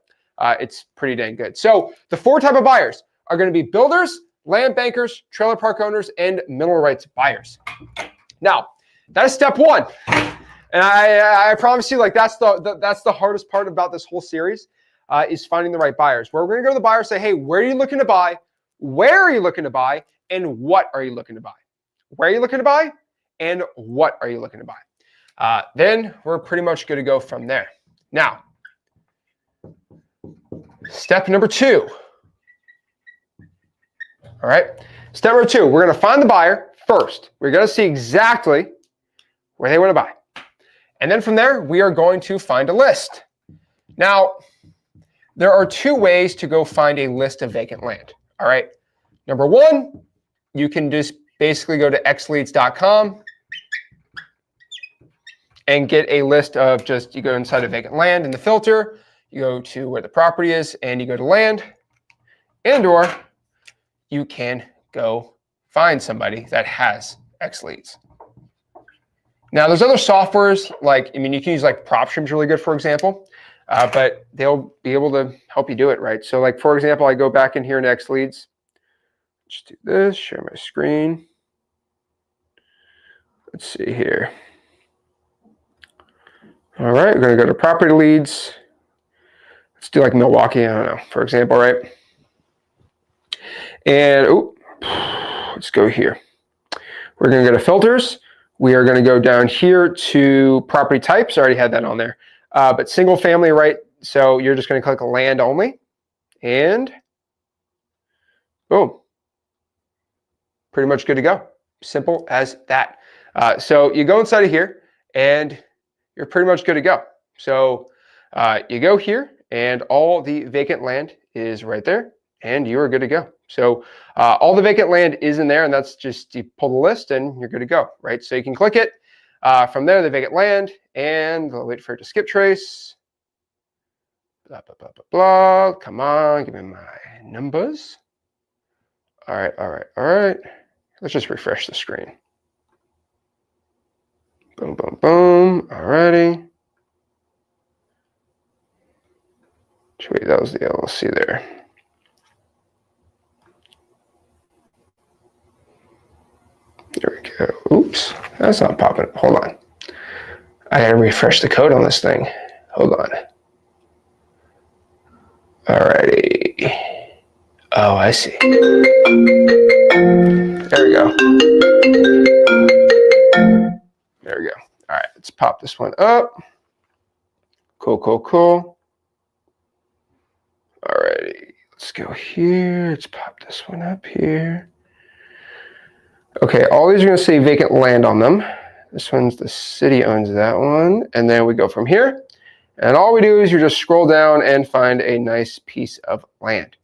it's pretty dang good. So the 4 type of buyers are going to be builders, land bankers, trailer park owners, and mineral rights buyers. Now, that is step 1. And I promise you, like that's the hardest part about this whole series is finding the right buyers. Where we're going to go to the buyer and say, hey, where are you looking to buy? Where are you looking to buy? And what are you looking to buy? Where are you looking to buy? And what are you looking to buy? Then we're pretty much good to go from there. Now, step number 2. All right. Step number 2, we're going to find the buyer first. We're going to see exactly where they want to buy. And then from there, we are going to find a list. Now, there are 2 ways to go find a list of vacant land. All right. Number 1, you can just basically go to xleads.com and get a list of just, you go inside of vacant land in the filter, you go to where the property is, and you go to land, and or you can go find somebody that has xleads. Now, there's other softwares like, you can use like PropStream's really good, for example, but they'll be able to help you do it, right? So like, for example, I go back in here in xleads. Let's do this, share my screen. Let's see here. All right, we're going to go to property leads. Let's do like Milwaukee, I don't know, for example, right? And let's go here. We're going to go to filters. We are going to go down here to property types. I already had that on there. But single family, right? So you're just going to click land only, and boom, pretty much good to go. Simple as that. So you go inside of here, and you're pretty much good to go. So you go here, and all the vacant land is right there, and you are good to go. So all the vacant land is in there, and that's just, you pull the list, and you're good to go, right? So you can click it. From there, the vacant land, and I'll wait for it to skip trace. Blah, blah, blah, blah, blah. Come on, give me my numbers. All right, all right, all right. Let's just refresh the screen. Boom, boom, boom. All righty. Wait, that was the LLC there. There we go. Oops, that's not popping. Hold on. I gotta refresh the code on this thing. Hold on. Alrighty. Oh, I see. There we go. There we go. All right, let's pop this one up. Cool, cool, cool. Alrighty, let's go here. Let's pop this one up here. Okay, all these are going to say vacant land on them. This one's the city owns that one. And then we go from here. And all we do is you just scroll down and find a nice piece of land.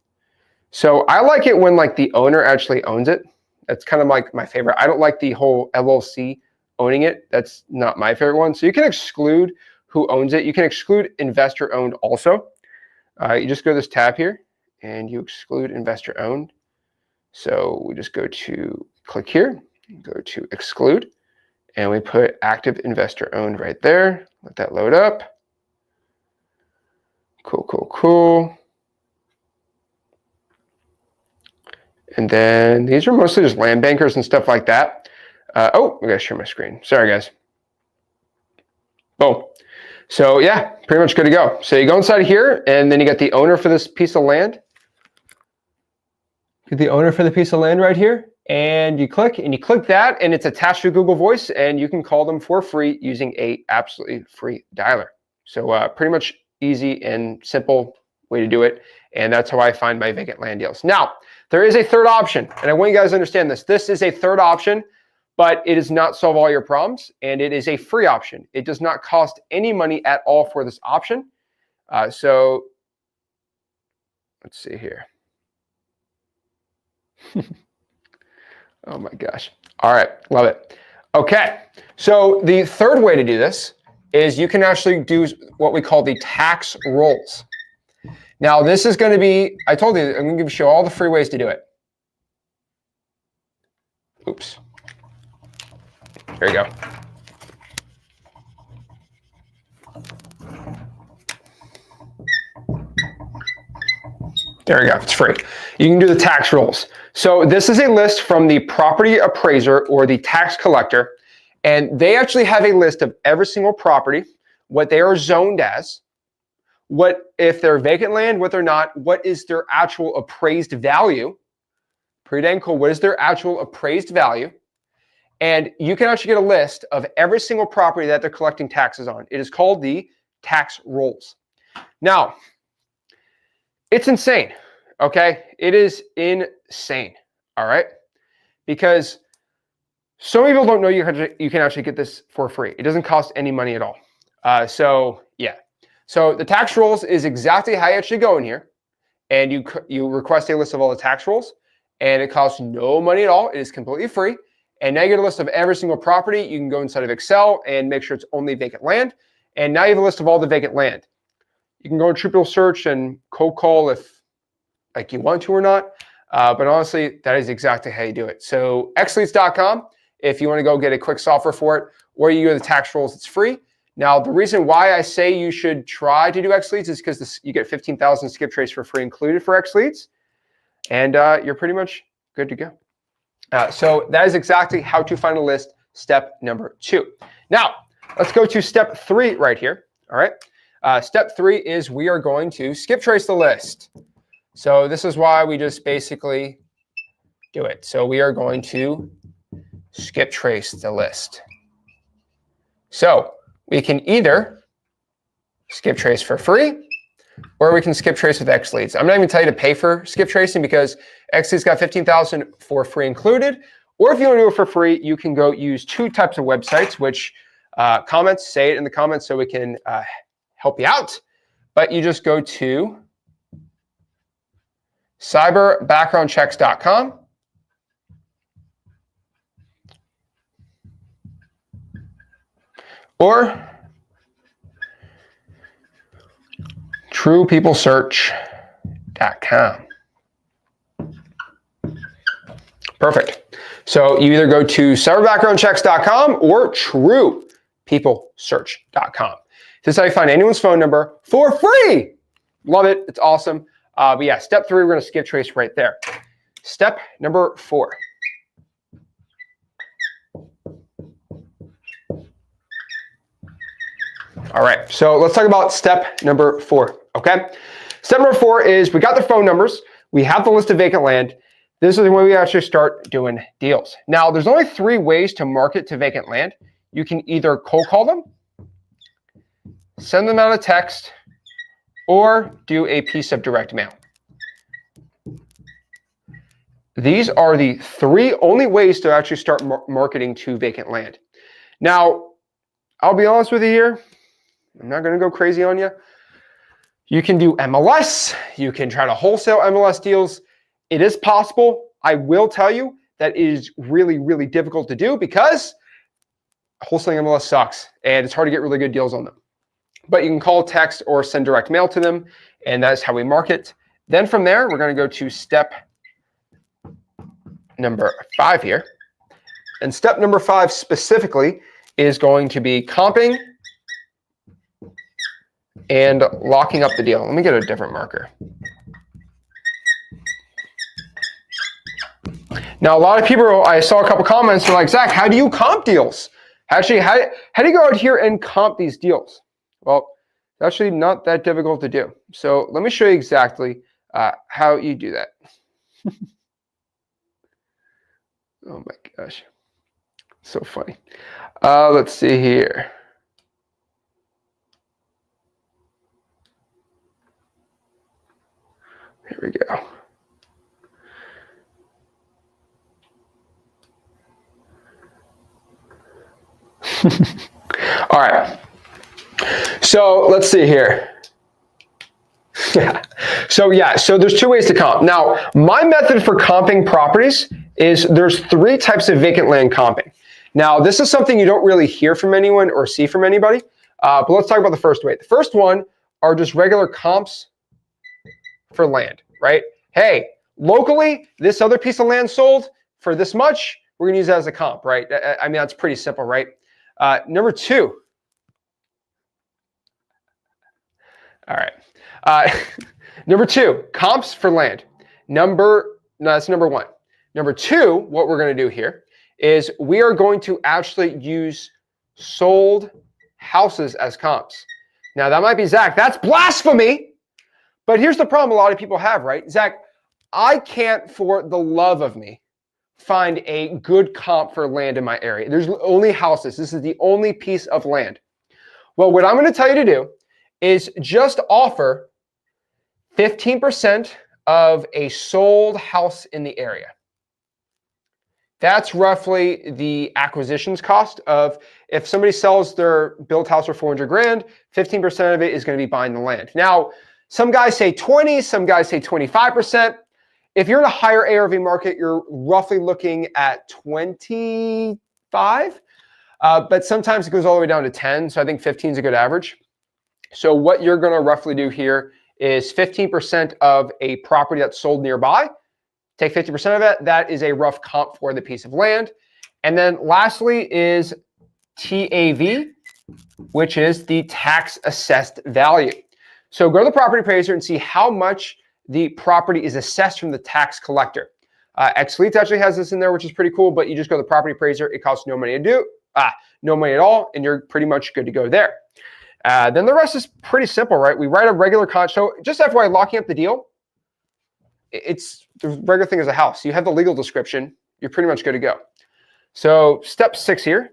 So I like it when like the owner actually owns it. That's kind of like my favorite. I don't like the whole LLC owning it. That's not my favorite one. So you can exclude who owns it. You can exclude investor owned also. You just go to this tab here and you exclude investor owned. So we just go to click here, go to exclude, and we put active investor owned right there. Let that load up. Cool, cool, cool. And then these are mostly just land bankers and stuff like that. Oh, I gotta share my screen. Sorry, guys. Boom. So yeah, pretty much good to go. So you go inside here, and then you get the owner for this piece of land. Get the owner for the piece of land right here, and you click that, and it's attached to Google Voice, and you can call them for free using a absolutely free dialer. So pretty much easy and simple way to do it, and that's how I find my vacant land deals. Now, there is a third option, and I want you guys to understand this. This is a third option, but it does not solve all your problems, and it is a free option. It does not cost any money at all for this option. So let's see here. Oh my gosh. All right, love it. Okay, so the third way to do this is you can actually do what we call the tax rolls. Now this is going to be, I told you, I'm going to show all the free ways to do it. Oops. There you go. There you go, it's free. You can do the tax rolls. So this is a list from the property appraiser or the tax collector, and they actually have a list of every single property, what they are zoned as, what if they're vacant land, what they're not, what is their actual appraised value. Pretty dang cool. What is their actual appraised value? And you can actually get a list of every single property that they're collecting taxes on. It is called the tax rolls. Now, it's insane, okay? It is insane, all right? Because so many people don't know you can actually get this for free. It doesn't cost any money at all. So yeah. So the tax rolls is exactly how you actually go in here, and you request a list of all the tax rolls, and it costs no money at all. It is completely free. And now you get a list of every single property. You can go inside of Excel and make sure it's only vacant land. And now you have a list of all the vacant land. You can go in triple search and cold call if like you want to or not. But honestly, that is exactly how you do it. So xleads.com, if you want to go get a quick software for it, or you go to the tax rolls, it's free. Now, the reason why I say you should try to do xleads is because you get 15,000 skip trace for free included for xleads, and you're pretty much good to go. So that is exactly how to find a list, step number 2. Now, let's go to step 3 right here, all right? Step 3 is we are going to skip trace the list. So this is why we just basically do it. So we are going to skip trace the list. So we can either skip trace for free, or we can skip trace with X leads. I'm not even telling you to pay for skip tracing because X leads got 15,000 for free included. Or if you want to do it for free, you can go use two types of websites, which say it in the comments so we can help you out. But you just go to cyberbackgroundchecks.com. Or truepeoplesearch.com. Perfect. So you either go to cyberbackgroundchecks.com or truepeoplesearch.com. This is how you find anyone's phone number for free. Love it. It's awesome. But yeah, step 3, we're going to skip trace right there. Step number 4. All right, so let's talk about step number 4, okay? Step number 4 is we got the phone numbers. We have the list of vacant land. This is when we actually start doing deals. Now, there's only 3 ways to market to vacant land. You can either cold call them, send them out a text, or do a piece of direct mail. These are the 3 only ways to actually start marketing to vacant land. Now, I'll be honest with you here. I'm not going to go crazy on you. You can do MLS. You can try to wholesale MLS deals. It is possible. I will tell you that it is really, really difficult to do because wholesaling MLS sucks and it's hard to get really good deals on them. But you can call, text, or send direct mail to them, and that's how we market. Then from there, we're going to go to step number 5 here. And step number 5 specifically is going to be comping and locking up the deal. Let me get a different marker. Now, a lot of people, I saw a couple comments, they're like, Zach, how do you comp deals? Actually, how do you go out here and comp these deals? Well, it's actually not that difficult to do. So let me show you exactly how you do that. Oh my gosh, so funny. Let's see here. Here we go. All right. So let's see here. So there's 2 ways to comp. Now, my method for comping properties is there's 3 types of vacant land comping. Now, this is something you don't really hear from anyone or see from anybody, but let's talk about the first way. The first one are just regular comps for land, right? Hey, locally, this other piece of land sold for this much, we're gonna use that as a comp, right? I mean, that's pretty simple, right? Number 2. All right. Number 2, comps for land. That's number 1. Number 2, what we're going to do here is we are going to actually use sold houses as comps. Now, that might be, Zach, that's blasphemy. But here's the problem a lot of people have, right? Zach, I can't, for the love of me, find a good comp for land in my area. There's only houses. This is the only piece of land. Well, what I'm going to tell you to do is just offer 15% of a sold house in the area. That's roughly the acquisitions cost of, if somebody sells their built house for 400 grand, 15% of it is going to be buying the land. Now, some guys say 20, some guys say 25%. If you're in a higher ARV market, you're roughly looking at 25, but sometimes it goes all the way down to 10. So I think 15 is a good average. So what you're going to roughly do here is 15% of a property that's sold nearby. Take 50% of it. That is a rough comp for the piece of land. And then lastly is TAV, which is the tax assessed value. So go to the property appraiser and see how much the property is assessed from the tax collector. Xleets actually has this in there, which is pretty cool, but you just go to the property appraiser. It costs no money to do, no money at all, and you're pretty much good to go there. Then the rest is pretty simple, right? We write a regular contract. So just FYI, locking up the deal, it's the regular thing as a house. You have the legal description. You're pretty much good to go. So step 6 here.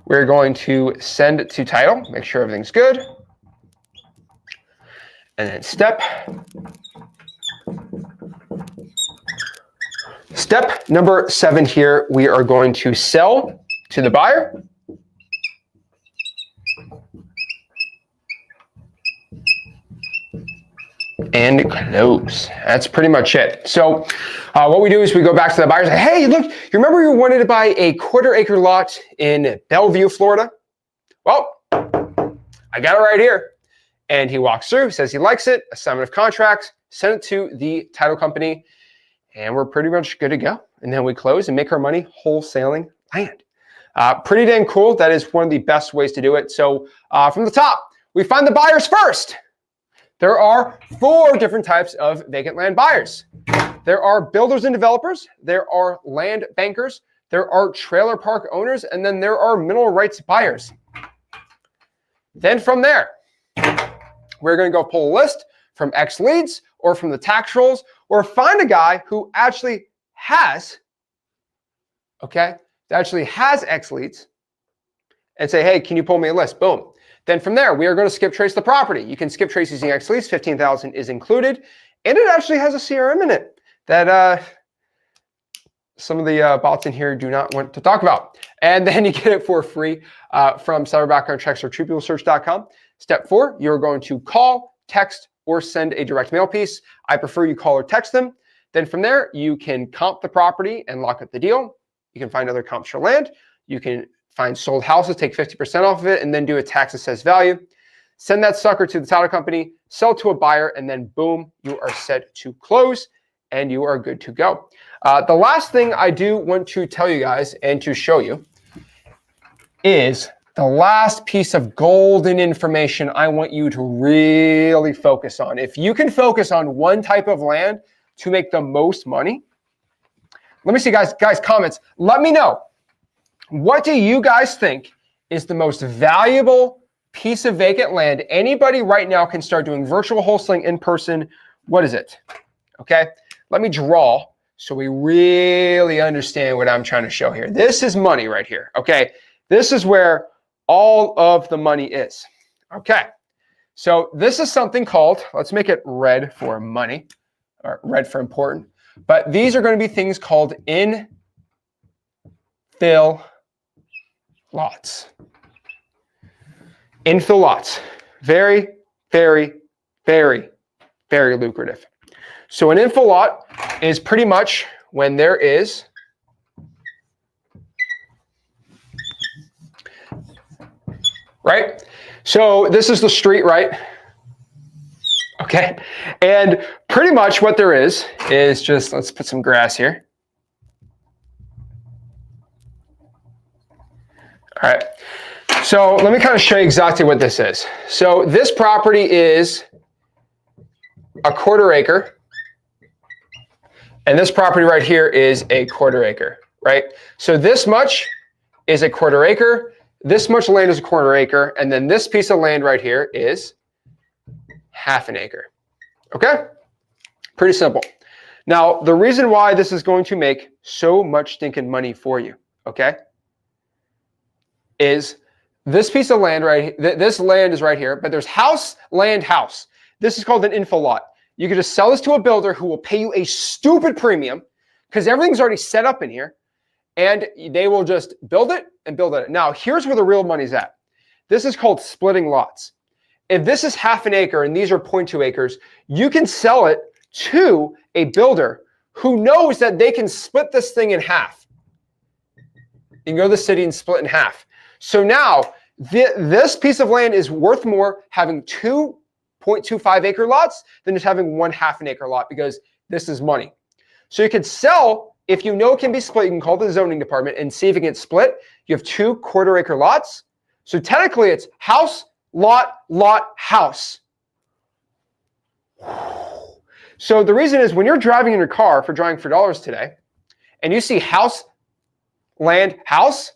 We're going to send it to title, make sure everything's good. And then step number 7 here, we are going to sell to the buyer. And close. That's pretty much it. So what we do is we go back to the buyer and say, hey, look, you remember you wanted to buy a 1/4 acre lot in Bellevue, Florida? Well, I got it right here. And he walks through, says he likes it, assignment of contracts, send it to the title company, and we're pretty much good to go. And then we close and make our money wholesaling land. Pretty dang cool. That is one of the best ways to do it. So from the top, we find the buyers first. There are 4 different types of vacant land buyers. There are builders and developers, there are land bankers, there are trailer park owners, and then there are mineral rights buyers. Then from there, we're going to go pull a list from X leads or from the tax rolls, or find a guy who actually has, X leads, and say, hey, can you pull me a list? Boom. Then from there, we are going to skip trace the property. You can skip trace using X leads, 15,000 is included, and it actually has a CRM in it that some of the bots in here do not want to talk about. And then you get it for free from seller background checks or TruePeopleSearch.com. Step 4, you're going to call, text, or send a direct mail piece. I prefer you call or text them. Then from there, you can comp the property and lock up the deal. You can find other comps for land. You can find sold houses, take 50% off of it, and then do a tax assessed value. Send that sucker to the title company, sell to a buyer, and then boom, you are set to close and you are good to go. The last thing I do want to tell you guys and to show you is the last piece of golden information I want you to really focus on. If you can focus on one type of land to make the most money, let me see, guys, comments. Let me know. What do you guys think is the most valuable piece of vacant land? Anybody right now can start doing virtual wholesaling in person. What is it? Okay, let me draw so we really understand what I'm trying to show here. This is money right here. Okay, this is where all of the money is. Okay, so this is something called, let's make it red for money, or red for important, but these are going to be things called infill lots. Infill lots. Very, very, very, very lucrative. So an infill lot is pretty much when there is right? So this is the street, right? Okay. And pretty much what there is just, let's put some grass here. All right. So let me kind of show you exactly what this is. So this property is a 1/4 acre. And this property right here is a 1/4 acre, right? So this much is a 1/4 acre. This much land is a 1/4 acre. And then this piece of land right here is 1/2 an acre. Okay? Pretty simple. Now, the reason why this is going to make so much stinking money for you, okay, is this piece of land right here. This land is right here, but there's house, land, house. This is called an infill lot. You can just sell this to a builder who will pay you a stupid premium because everything's already set up in here, and they will just build it and build it. Now, here's where the real money's at. This is called splitting lots. If this is 1/2 an acre and these are 0.2 acres, you can sell it to a builder who knows that they can split this thing in half. You can go to the city and split in half. So now this piece of land is worth more having 2.25 acre lots than just having 1/2 an acre lot, because this is money. So you could sell, if you know it can be split, you can call the zoning department and see if it gets split. You have 2 1/4 acre lots. So technically it's house, lot, house. So the reason is when you're driving in your car for driving for dollars today and you see house, land, house,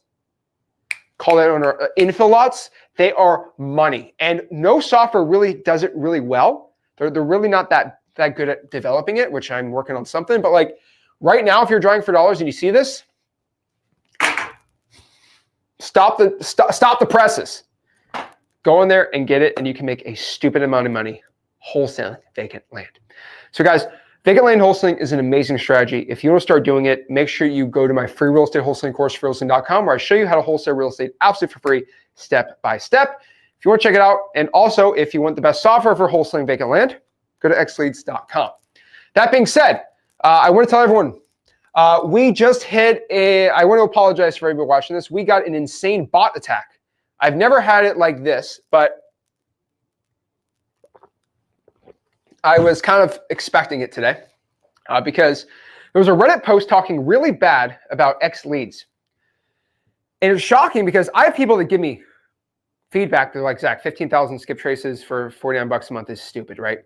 call that owner infill lots, they are money. And no software really does it really well. They're really not that good at developing it, which I'm working on something. But like right now, if you're driving for dollars and you see this, Stop the presses. Go in there and get it, and you can make a stupid amount of money wholesaling vacant land. So guys, vacant land wholesaling is an amazing strategy. If you want to start doing it, make sure you go to my free real estate wholesaling course, freewholesaling.com, where I show you how to wholesale real estate absolutely for free, step by step. If you want to check it out, and also if you want the best software for wholesaling vacant land, go to xleads.com. That being said, I want to tell everyone, we just hit I want to apologize for everybody watching this. We got an insane bot attack. I've never had it like this, but I was kind of expecting it today because there was a Reddit post talking really bad about X leads. And it's shocking because I have people that give me feedback. They're like, Zach, 15,000 skip traces for 49 bucks a month is stupid, right?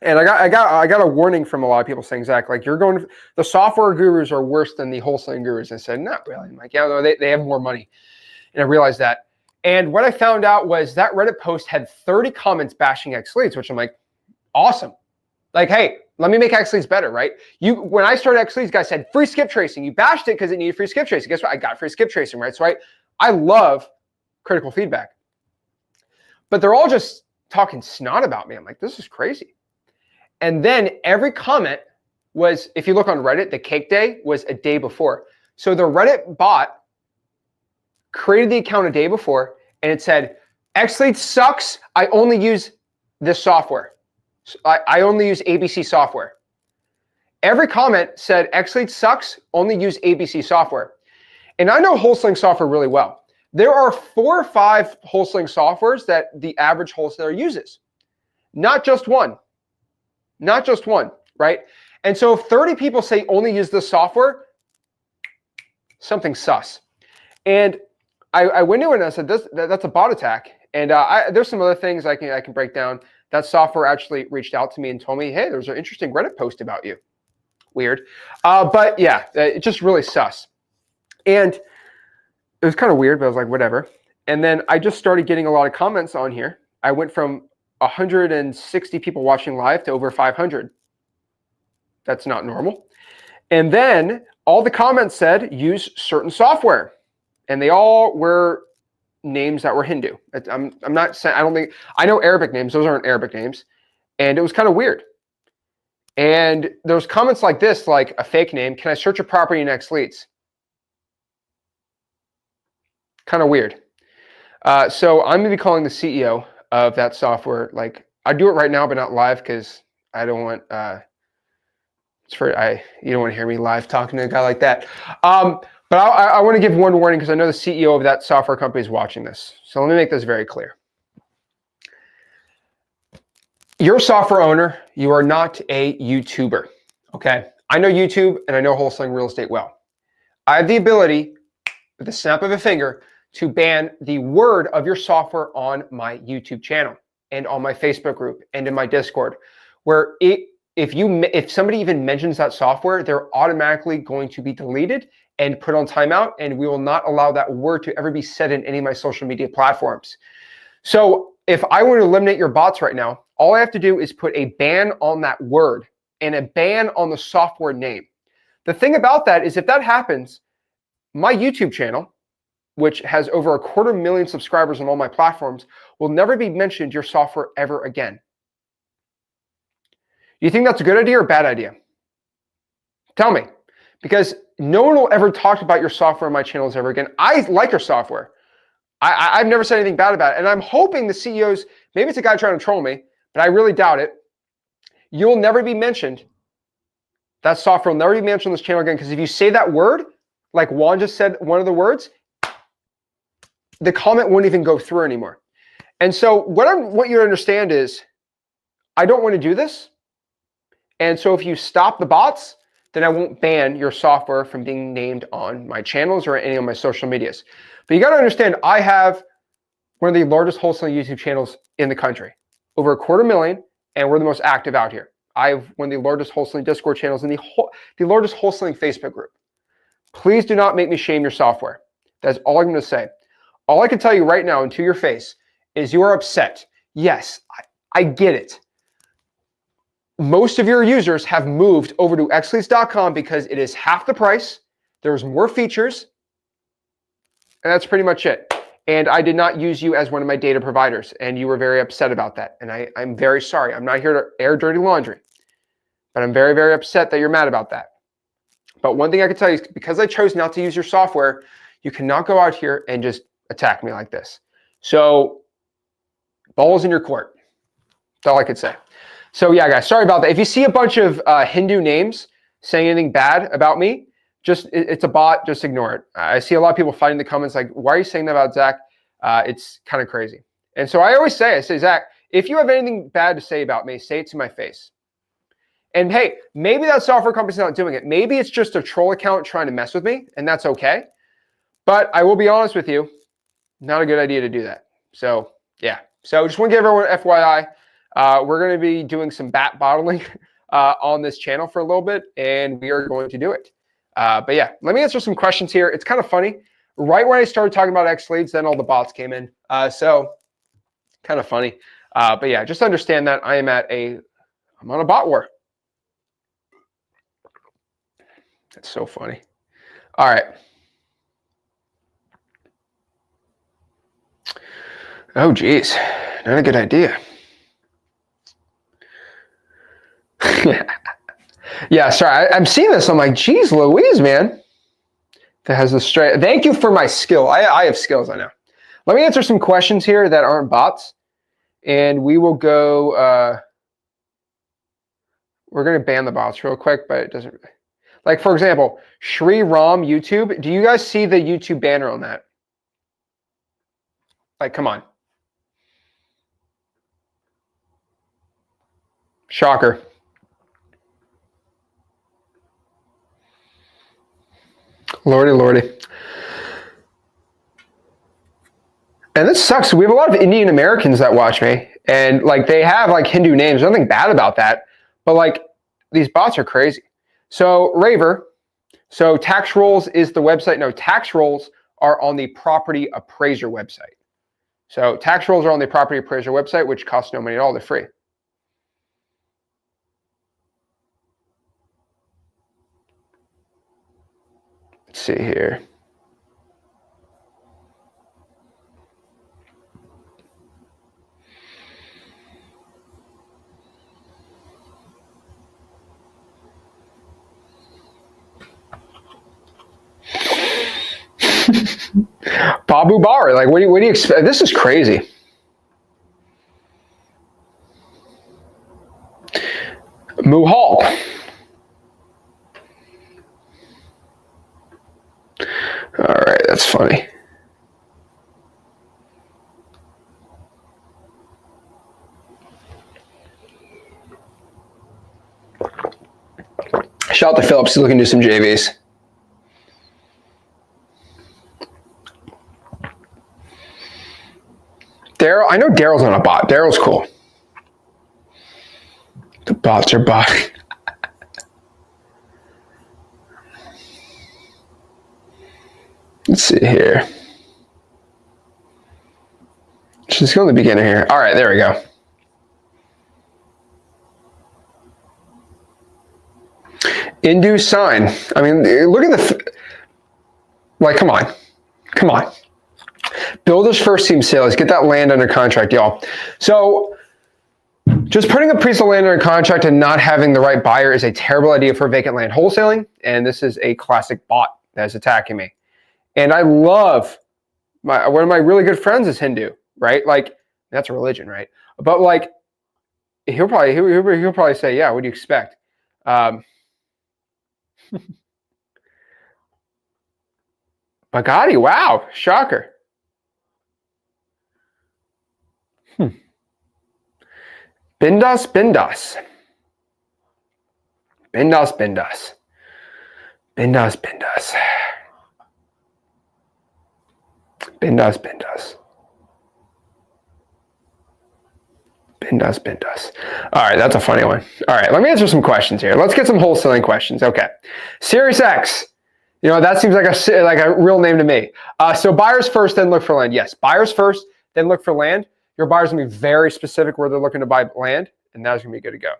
And I got a warning from a lot of people saying, Zach, like the software gurus are worse than the wholesaling gurus. And I said, not really. I'm like, yeah, no, they have more money. And I realized that. And what I found out was that Reddit post had 30 comments bashing X leads, which I'm like, awesome. Like, hey, let me make X leads better, right? When I started X leads, guys said free skip tracing. You bashed it because it needed free skip tracing. Guess what? I got free skip tracing, right? So I love critical feedback. But they're all just talking snot about me. I'm like, this is crazy. And then every comment was, if you look on Reddit, the cake day was a day before. So the Reddit bot created the account a day before, and it said, XLeads sucks. I only use this software. I only use ABC software. Every comment said, XLeads sucks. Only use ABC software. And I know wholesaling software really well. There are 4 or 5 wholesaling softwares that the average wholesaler uses. Not just one. Not just one, right? And so if 30 people say only use this software, something's sus. And I went to it and I said, that's a bot attack. And there's some other things I can break down. That software actually reached out to me and told me, hey, there's an interesting Reddit post about you. Weird. But yeah, it's just really sus. And it was kind of weird, but I was like, whatever. And then I just started getting a lot of comments on here. I went from 160 people watching live to over 500. That's not normal. And then all the comments said, use certain software. And they all were names that were Hindu. I'm not saying, I don't think, I know Arabic names. Those aren't Arabic names. And it was kind of weird. And there's comments like this, like a fake name. Can I search a property in X leads? Kind of weird. So I'm going to be calling the CEO of that software. Like, I do it right now, but not live because I don't want, you don't want to hear me live talking to a guy like that. But I want to give one warning because I know the CEO of that software company is watching this. So let me make this very clear. You're a software owner. You are not a YouTuber, okay? I know YouTube and I know wholesaling real estate well. I have the ability, with the snap of a finger, to ban the word of your software on my YouTube channel and on my Facebook group and in my Discord, where if somebody even mentions that software, they're automatically going to be deleted and put on timeout, and we will not allow that word to ever be said in any of my social media platforms. So if I were to eliminate your bots right now, all I have to do is put a ban on that word and a ban on the software name. The thing about that is if that happens, my YouTube channel, which has over 250,000 subscribers on all my platforms, will never be mentioned your software ever again. You think that's a good idea or a bad idea? Tell me, because no one will ever talk about your software on my channels ever again. I like your software. I've never said anything bad about it. And I'm hoping the CEOs, maybe it's a guy trying to troll me, but I really doubt it. You'll never be mentioned. That software will never be mentioned on this channel again, because if you say that word, like Juan just said one of the words, the comment won't even go through anymore. And so what I want you to understand is I don't want to do this. And so if you stop the bots, then I won't ban your software from being named on my channels or any of my social medias. But you got to understand, I have one of the largest wholesaling YouTube channels in the country, over 250,000, and we're the most active out here. I have one of the largest wholesaling Discord channels and the largest wholesaling Facebook group. Please do not make me shame your software. That's all I'm going to say. All I can tell you right now and to your face is you are upset. Yes, I get it. Most of your users have moved over to xleads.com because it is half the price. There's more features. And that's pretty much it. And I did not use you as one of my data providers, and you were very upset about that. And I'm very sorry. I'm not here to air dirty laundry, but I'm very, very upset that you're mad about that. But one thing I can tell you is because I chose not to use your software, you cannot go out here and just attack me like this. So ball's in your court. That's all I could say. So yeah, guys, sorry about that. If you see a bunch of Hindu names saying anything bad about me, it's a bot, just ignore it. I see a lot of people fighting in the comments like, why are you saying that about Zach? It's kind of crazy. And so I always say, Zach, if you have anything bad to say about me, say it to my face. And hey, maybe that software company's not doing it. Maybe it's just a troll account trying to mess with me, and that's okay. But I will be honest with you, not a good idea to do that. So yeah, so just want to give everyone FYI, we're going to be doing some bat bottling on this channel for a little bit, and we are going to do it. But yeah, let me answer some questions here. It's kind of funny. Right when I started talking about X leads, then all the bots came in. So kind of funny. But yeah, just understand that I'm on a bot war. That's so funny. All right. Oh, geez. Not a good idea. Yeah, sorry. I'm seeing this. I'm like, geez, Louise, man. That has the straight. Thank you for my skill. I have skills, I know. Let me answer some questions here that aren't bots. And we will go. We're going to ban the bots real quick, but it doesn't. Like, for example, Shri Ram YouTube. Do you guys see the YouTube banner on that? Like, come on. Shocker. Lordy, lordy. And this sucks. We have a lot of Indian Americans that watch me. And, like, they have, like, Hindu names. There's nothing bad about that. But, like, these bots are crazy. So, Raver. So, Tax Rolls is the website. No, Tax Rolls are on the Property Appraiser website. So, Tax Rolls are on the Property Appraiser website, which costs no money at all. They're free. Let's see here. Babu Bar, like, what do you expect? This is crazy. Muhal. All right, that's funny. Shout out to Phillips, he's looking to do some JVs. Daryl, I know Daryl's not a bot. Daryl's cool. The bots are botting. Let's see here. Just go to the beginner here. All right, there we go. Induced sign. I mean, look at the, like, come on. Come on. Builders first team sales. Get that land under contract, y'all. So just putting a piece of land under contract and not having the right buyer is a terrible idea for vacant land wholesaling. And this is a classic bot that's attacking me. And I love one of my really good friends is Hindu, right? Like, that's a religion, right? But like, he'll probably say, yeah, what do you expect? Bugatti, wow, shocker. Bindas. Bindas. All right, that's a funny one. All right, let me answer some questions here. Let's get some wholesaling questions. Okay. Sirius X. You know, that seems like a real name to me. So buyers first, then look for land. Yes, buyers first, then look for land. Your buyer's going to be very specific where they're looking to buy land, and that's going to be good to go.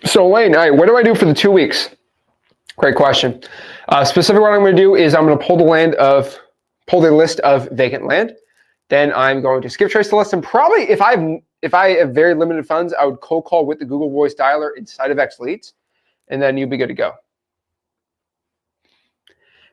So Lane, all right, what do I do for the 2 weeks? Great question. Specifically, what I'm going to do is I'm going to pull the list of vacant land. Then I'm going to skip trace the list, and probably if I have very limited funds, I would cold call with the Google Voice dialer inside of X Leads, and then you'll be good to go.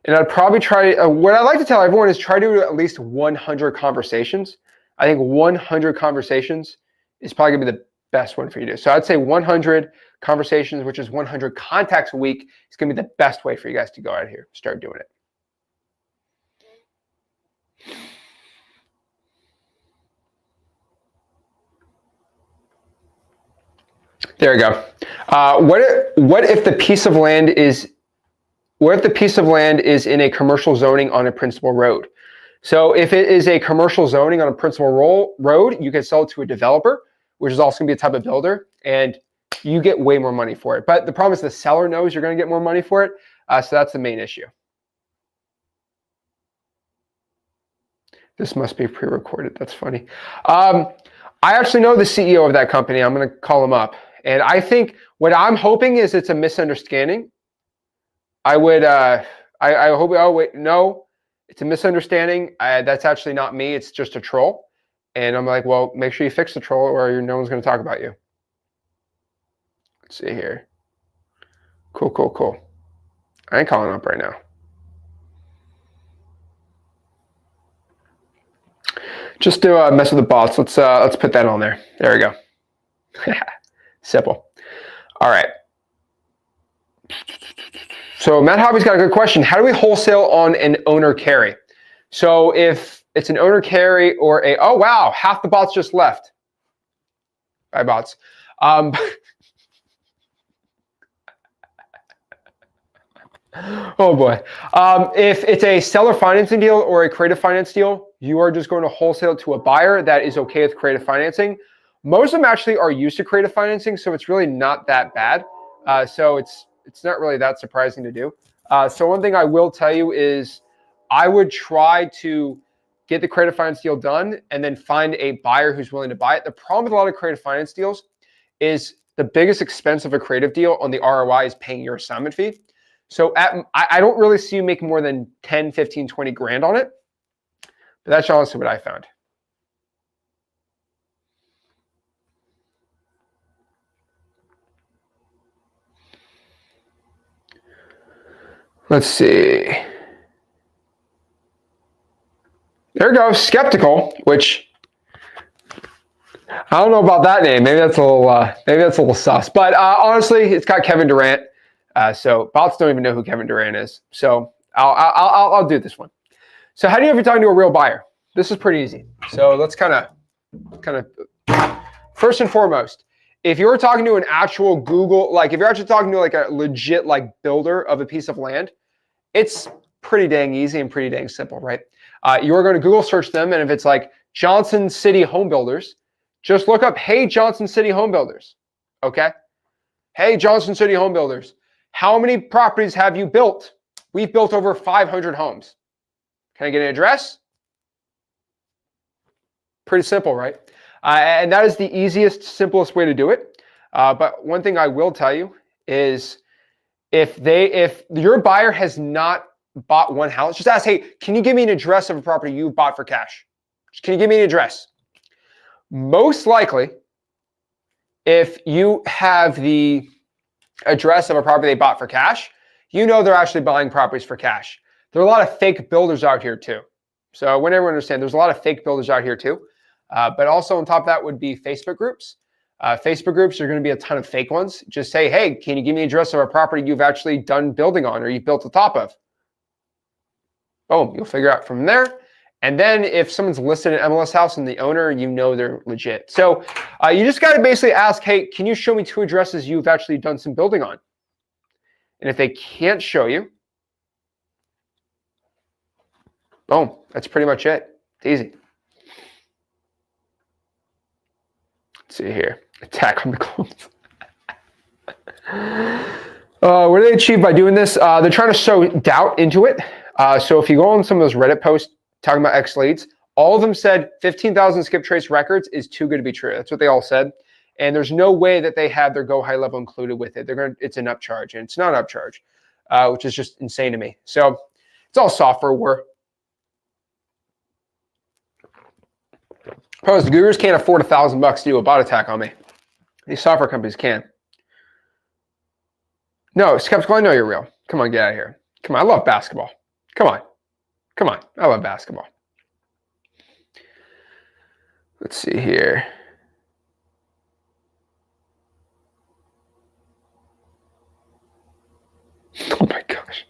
And I'd probably try. What I like to tell everyone is try to do at least 100 conversations. I think 100 conversations is probably going to be the best one for you to do. So I'd say 100 conversations, which is 100 contacts a week, is going to be the best way for you guys to go out here, start doing it. There we go. What if the piece of land is in a commercial zoning on a principal road? So if it is a commercial zoning on a principal road, you can sell it to a developer, which is also going to be a type of builder, and you get way more money for it. But the problem is the seller knows you're going to get more money for it, so that's the main issue. This must be pre-recorded. That's funny. I actually know the CEO of that company. I'm going to call him up. And I think what I'm hoping is it's a misunderstanding. I hope, oh wait, no, it's a misunderstanding. That's actually not me. It's just a troll. And I'm like, well, make sure you fix the troll or no one's going to talk about you. Let's see here. Cool. I ain't calling up right now. Just to mess with the bots, let's put that on there. There we go. Simple. All right. So Matt Hobby's got a good question. How do we wholesale on an owner carry? So if it's an owner carry or oh wow, half the bots just left. Bye bots. Oh boy. If it's a seller financing deal or a creative finance deal, you are just going to wholesale to a buyer that is okay with creative financing. Most of them actually are used to creative financing, so it's really not that bad. So it's not really that surprising to do. So one thing I will tell you is I would try to get the creative finance deal done and then find a buyer who's willing to buy it. The problem with a lot of creative finance deals is the biggest expense of a creative deal on the ROI is paying your assignment fee. So I don't really see you making more than 10, 15, 20 grand on it. But that's honestly what I found. Let's see. There we go, Skeptical, which I don't know about that name. Maybe that's a little sus. But honestly, it's got Kevin Durant. So bots don't even know who Kevin Durant is. So I'll do this one. So how do you know if you're talking to a real buyer? This is pretty easy. So let's kind of first and foremost, if you're talking to an actual Google, like if you're actually talking to like a legit like builder of a piece of land, it's pretty dang easy and pretty dang simple, right? You're going to Google search them, and if it's like Johnson City Home Builders, just look up, hey, Johnson City Home Builders, okay? Hey, Johnson City Home Builders, how many properties have you built? We've built over 500 homes. Can I get an address? Pretty simple, right? And that is the easiest, simplest way to do it. But one thing I will tell you is if your buyer has not bought one house, just ask, hey, can you give me an address of a property you bought for cash? Can you give me an address? Most likely, if you have the address of a property they bought for cash, you know they're actually buying properties for cash. There are a lot of fake builders out here too. So I want everyone to understand there's a lot of fake builders out here too. But also on top of that would be Facebook groups. Facebook groups are going to be a ton of fake ones. Just say, hey, can you give me the address of a property you've actually done building on or you've built the top of? Boom, you'll figure out from there. And then if someone's listed an MLS house and the owner, you know they're legit. So you just got to basically ask, hey, can you show me 2 addresses you've actually done some building on? And if they can't show you, boom, that's pretty much it. It's easy. Let's see here. Attack on the clones. What do they achieve by doing this? They're trying to sow doubt into it. So if you go on some of those Reddit posts talking about X leads, all of them said 15,000 skip trace records is too good to be true. That's what they all said. and there's no way that they have their Go High level included with it. It's an upcharge, and it's not an upcharge, which is just insane to me. So it's all software war. The gurus can't afford $1,000 to do a bot attack on me. These software companies can. No, Skeptical, I know you're real. Come on, get out of here. Come on, I love basketball. Come on. Come on, I love basketball. Let's see here. Oh my gosh.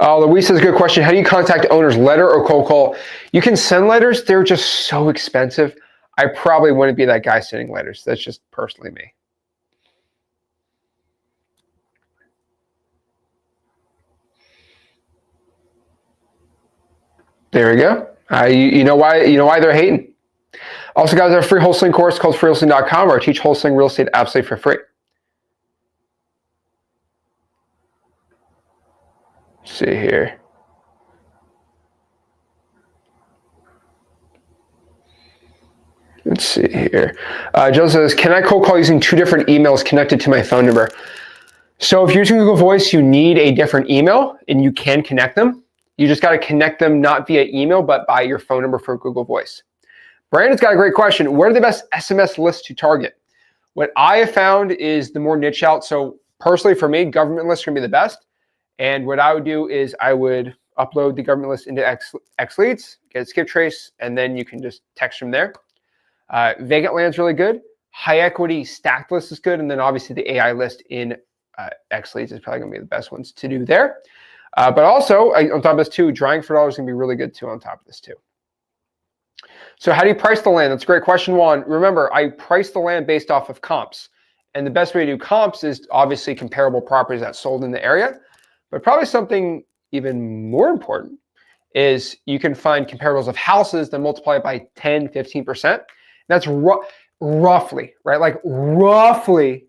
Louise says, good question. How do you contact owners? Letter or cold call? You can send letters. They're just so expensive. I probably wouldn't be that guy sending letters. That's just personally me. There we go. You know why they're hating. Also, guys, I have a free wholesaling course called freewholesaling.com where I teach wholesaling real estate absolutely for free. Let's see here. Let's see here. Joe says, can I cold call using 2 different emails connected to my phone number? So if you're using Google Voice, you need a different email, and you can connect them. You just got to connect them not via email, but by your phone number for Google Voice. Brandon's got a great question. What are the best SMS lists to target? What I have found is the more niche out. So personally for me, government lists are going to be the best. And what I would do is I would upload the government list into X Leads, get a skip trace, and then you can just text from there. Vacant land's really good. High equity stacked list is good. And then obviously the AI list in X Leads is probably going to be the best ones to do there. But also on top of this too, drying for dollars is going to be really good too on top of this too. So how do you price the land? That's a great question, Juan. Remember, I price the land based off of comps. And the best way to do comps is obviously comparable properties that sold in the area. But probably something even more important is you can find comparables of houses that multiply it by 10, 15%. That's roughly, right? Like roughly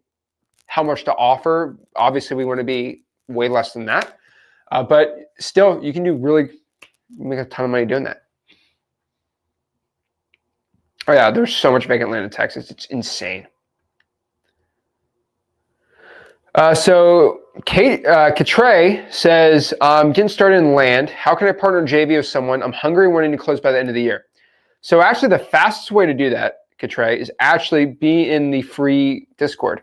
how much to offer. Obviously, we want to be way less than that. But still, you can make a ton of money doing that. Oh yeah, there's so much vacant land in Texas. It's insane. So Katre says, I'm getting started in land. How can I partner JV with someone? I'm hungry and wanting to close by the end of the year. So actually the fastest way to do that, Katre, is actually be in the free Discord.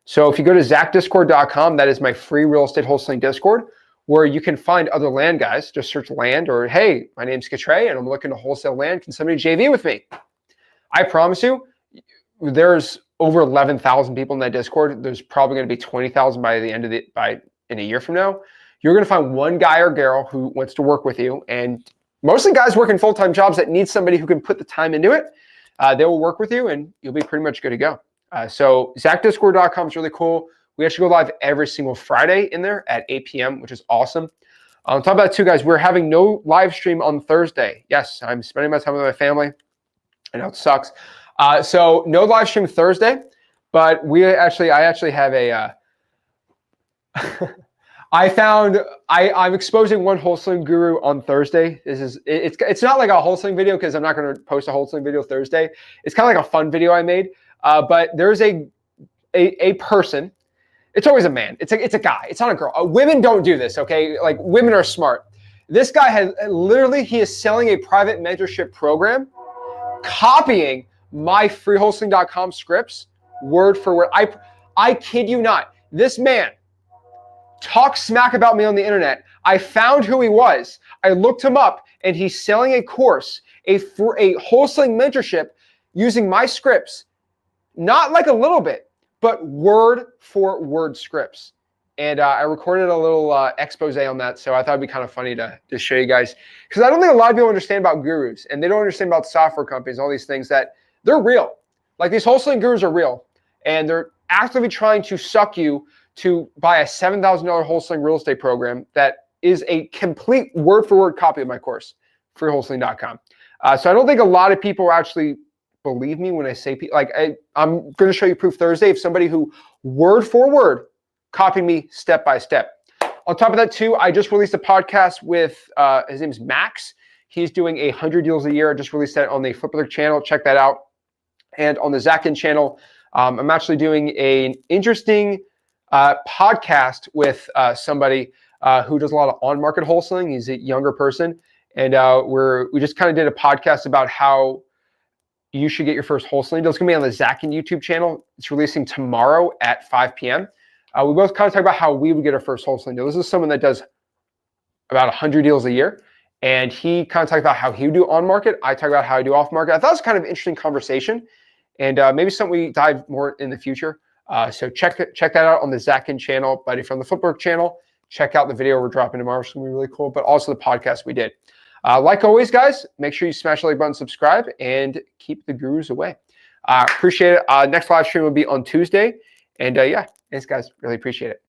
So if you go to zachdiscord.com, that is my free real estate wholesaling Discord, where you can find other land guys. Just search land, or hey, my name's Katre and I'm looking to wholesale land. Can somebody JV with me? I promise you, there's over 11,000 people in that Discord. There's probably going to be 20,000 by the end of in a year from now. You're going to find one guy or girl who wants to work with you, and mostly guys working full-time jobs that need somebody who can put the time into it. They will work with you, and you'll be pretty much good to go. So zachdiscord.com is really cool. We actually go live every single Friday in there at 8 p.m., which is awesome. On top of that too, guys, we're having no live stream on Thursday. Yes, I'm spending my time with my family. I know it sucks. So no live stream Thursday, but I actually have a, I'm exposing one wholesaling guru on Thursday. It's not like a wholesaling video because I'm not going to post a wholesaling video Thursday. It's kind of like a fun video I made, but there's a person. It's always a man. It's a guy. It's not a girl. Women don't do this, okay? Like women are smart. This guy he is selling a private mentorship program, copying my freewholesaling.com scripts word for word. I kid you not. This man talks smack about me on the internet. I found who he was. I looked him up, and he's selling a course, a wholesaling mentorship using my scripts, not like a little bit, but word for word scripts. And I recorded a little expose on that, so I thought it'd be kind of funny to show you guys, because I don't think a lot of people understand about gurus, and they don't understand about software companies, all these things, that they're real. Like these wholesaling gurus are real, and they're actively trying to suck you to buy a $7,000 wholesaling real estate program that is a complete word-for-word copy of my course, freewholesaling.com. So I don't think a lot of people actually believe me when I say, I'm going to show you proof Thursday of somebody who word for word copied me step by step. On top of that too, I just released a podcast with, his name's Max. He's doing 100 deals a year. I just released that on the Flip With Her channel. Check that out. And on the Vacant channel, I'm actually doing an interesting podcast with somebody who does a lot of on-market wholesaling. He's a younger person, and we just kind of did a podcast about how you should get your first wholesaling deal. It's going to be on the Vacant YouTube channel. It's releasing tomorrow at 5 p.m. We both kind of talk about how we would get our first wholesaling deal. This is someone that does about 100 deals a year, and he kind of talked about how he would do on-market. I talk about how I do off-market. I thought it was kind of an interesting conversation, and maybe something we dive more in the future. So check that out on the Vacant channel. But if you're on the Footwork channel, check out the video we're dropping tomorrow. It's going to be really cool, but also the podcast we did. Like always, guys, make sure you smash the like button, subscribe, and keep the gurus away. Appreciate it. Next live stream will be on Tuesday. And yeah, thanks, guys. Really appreciate it.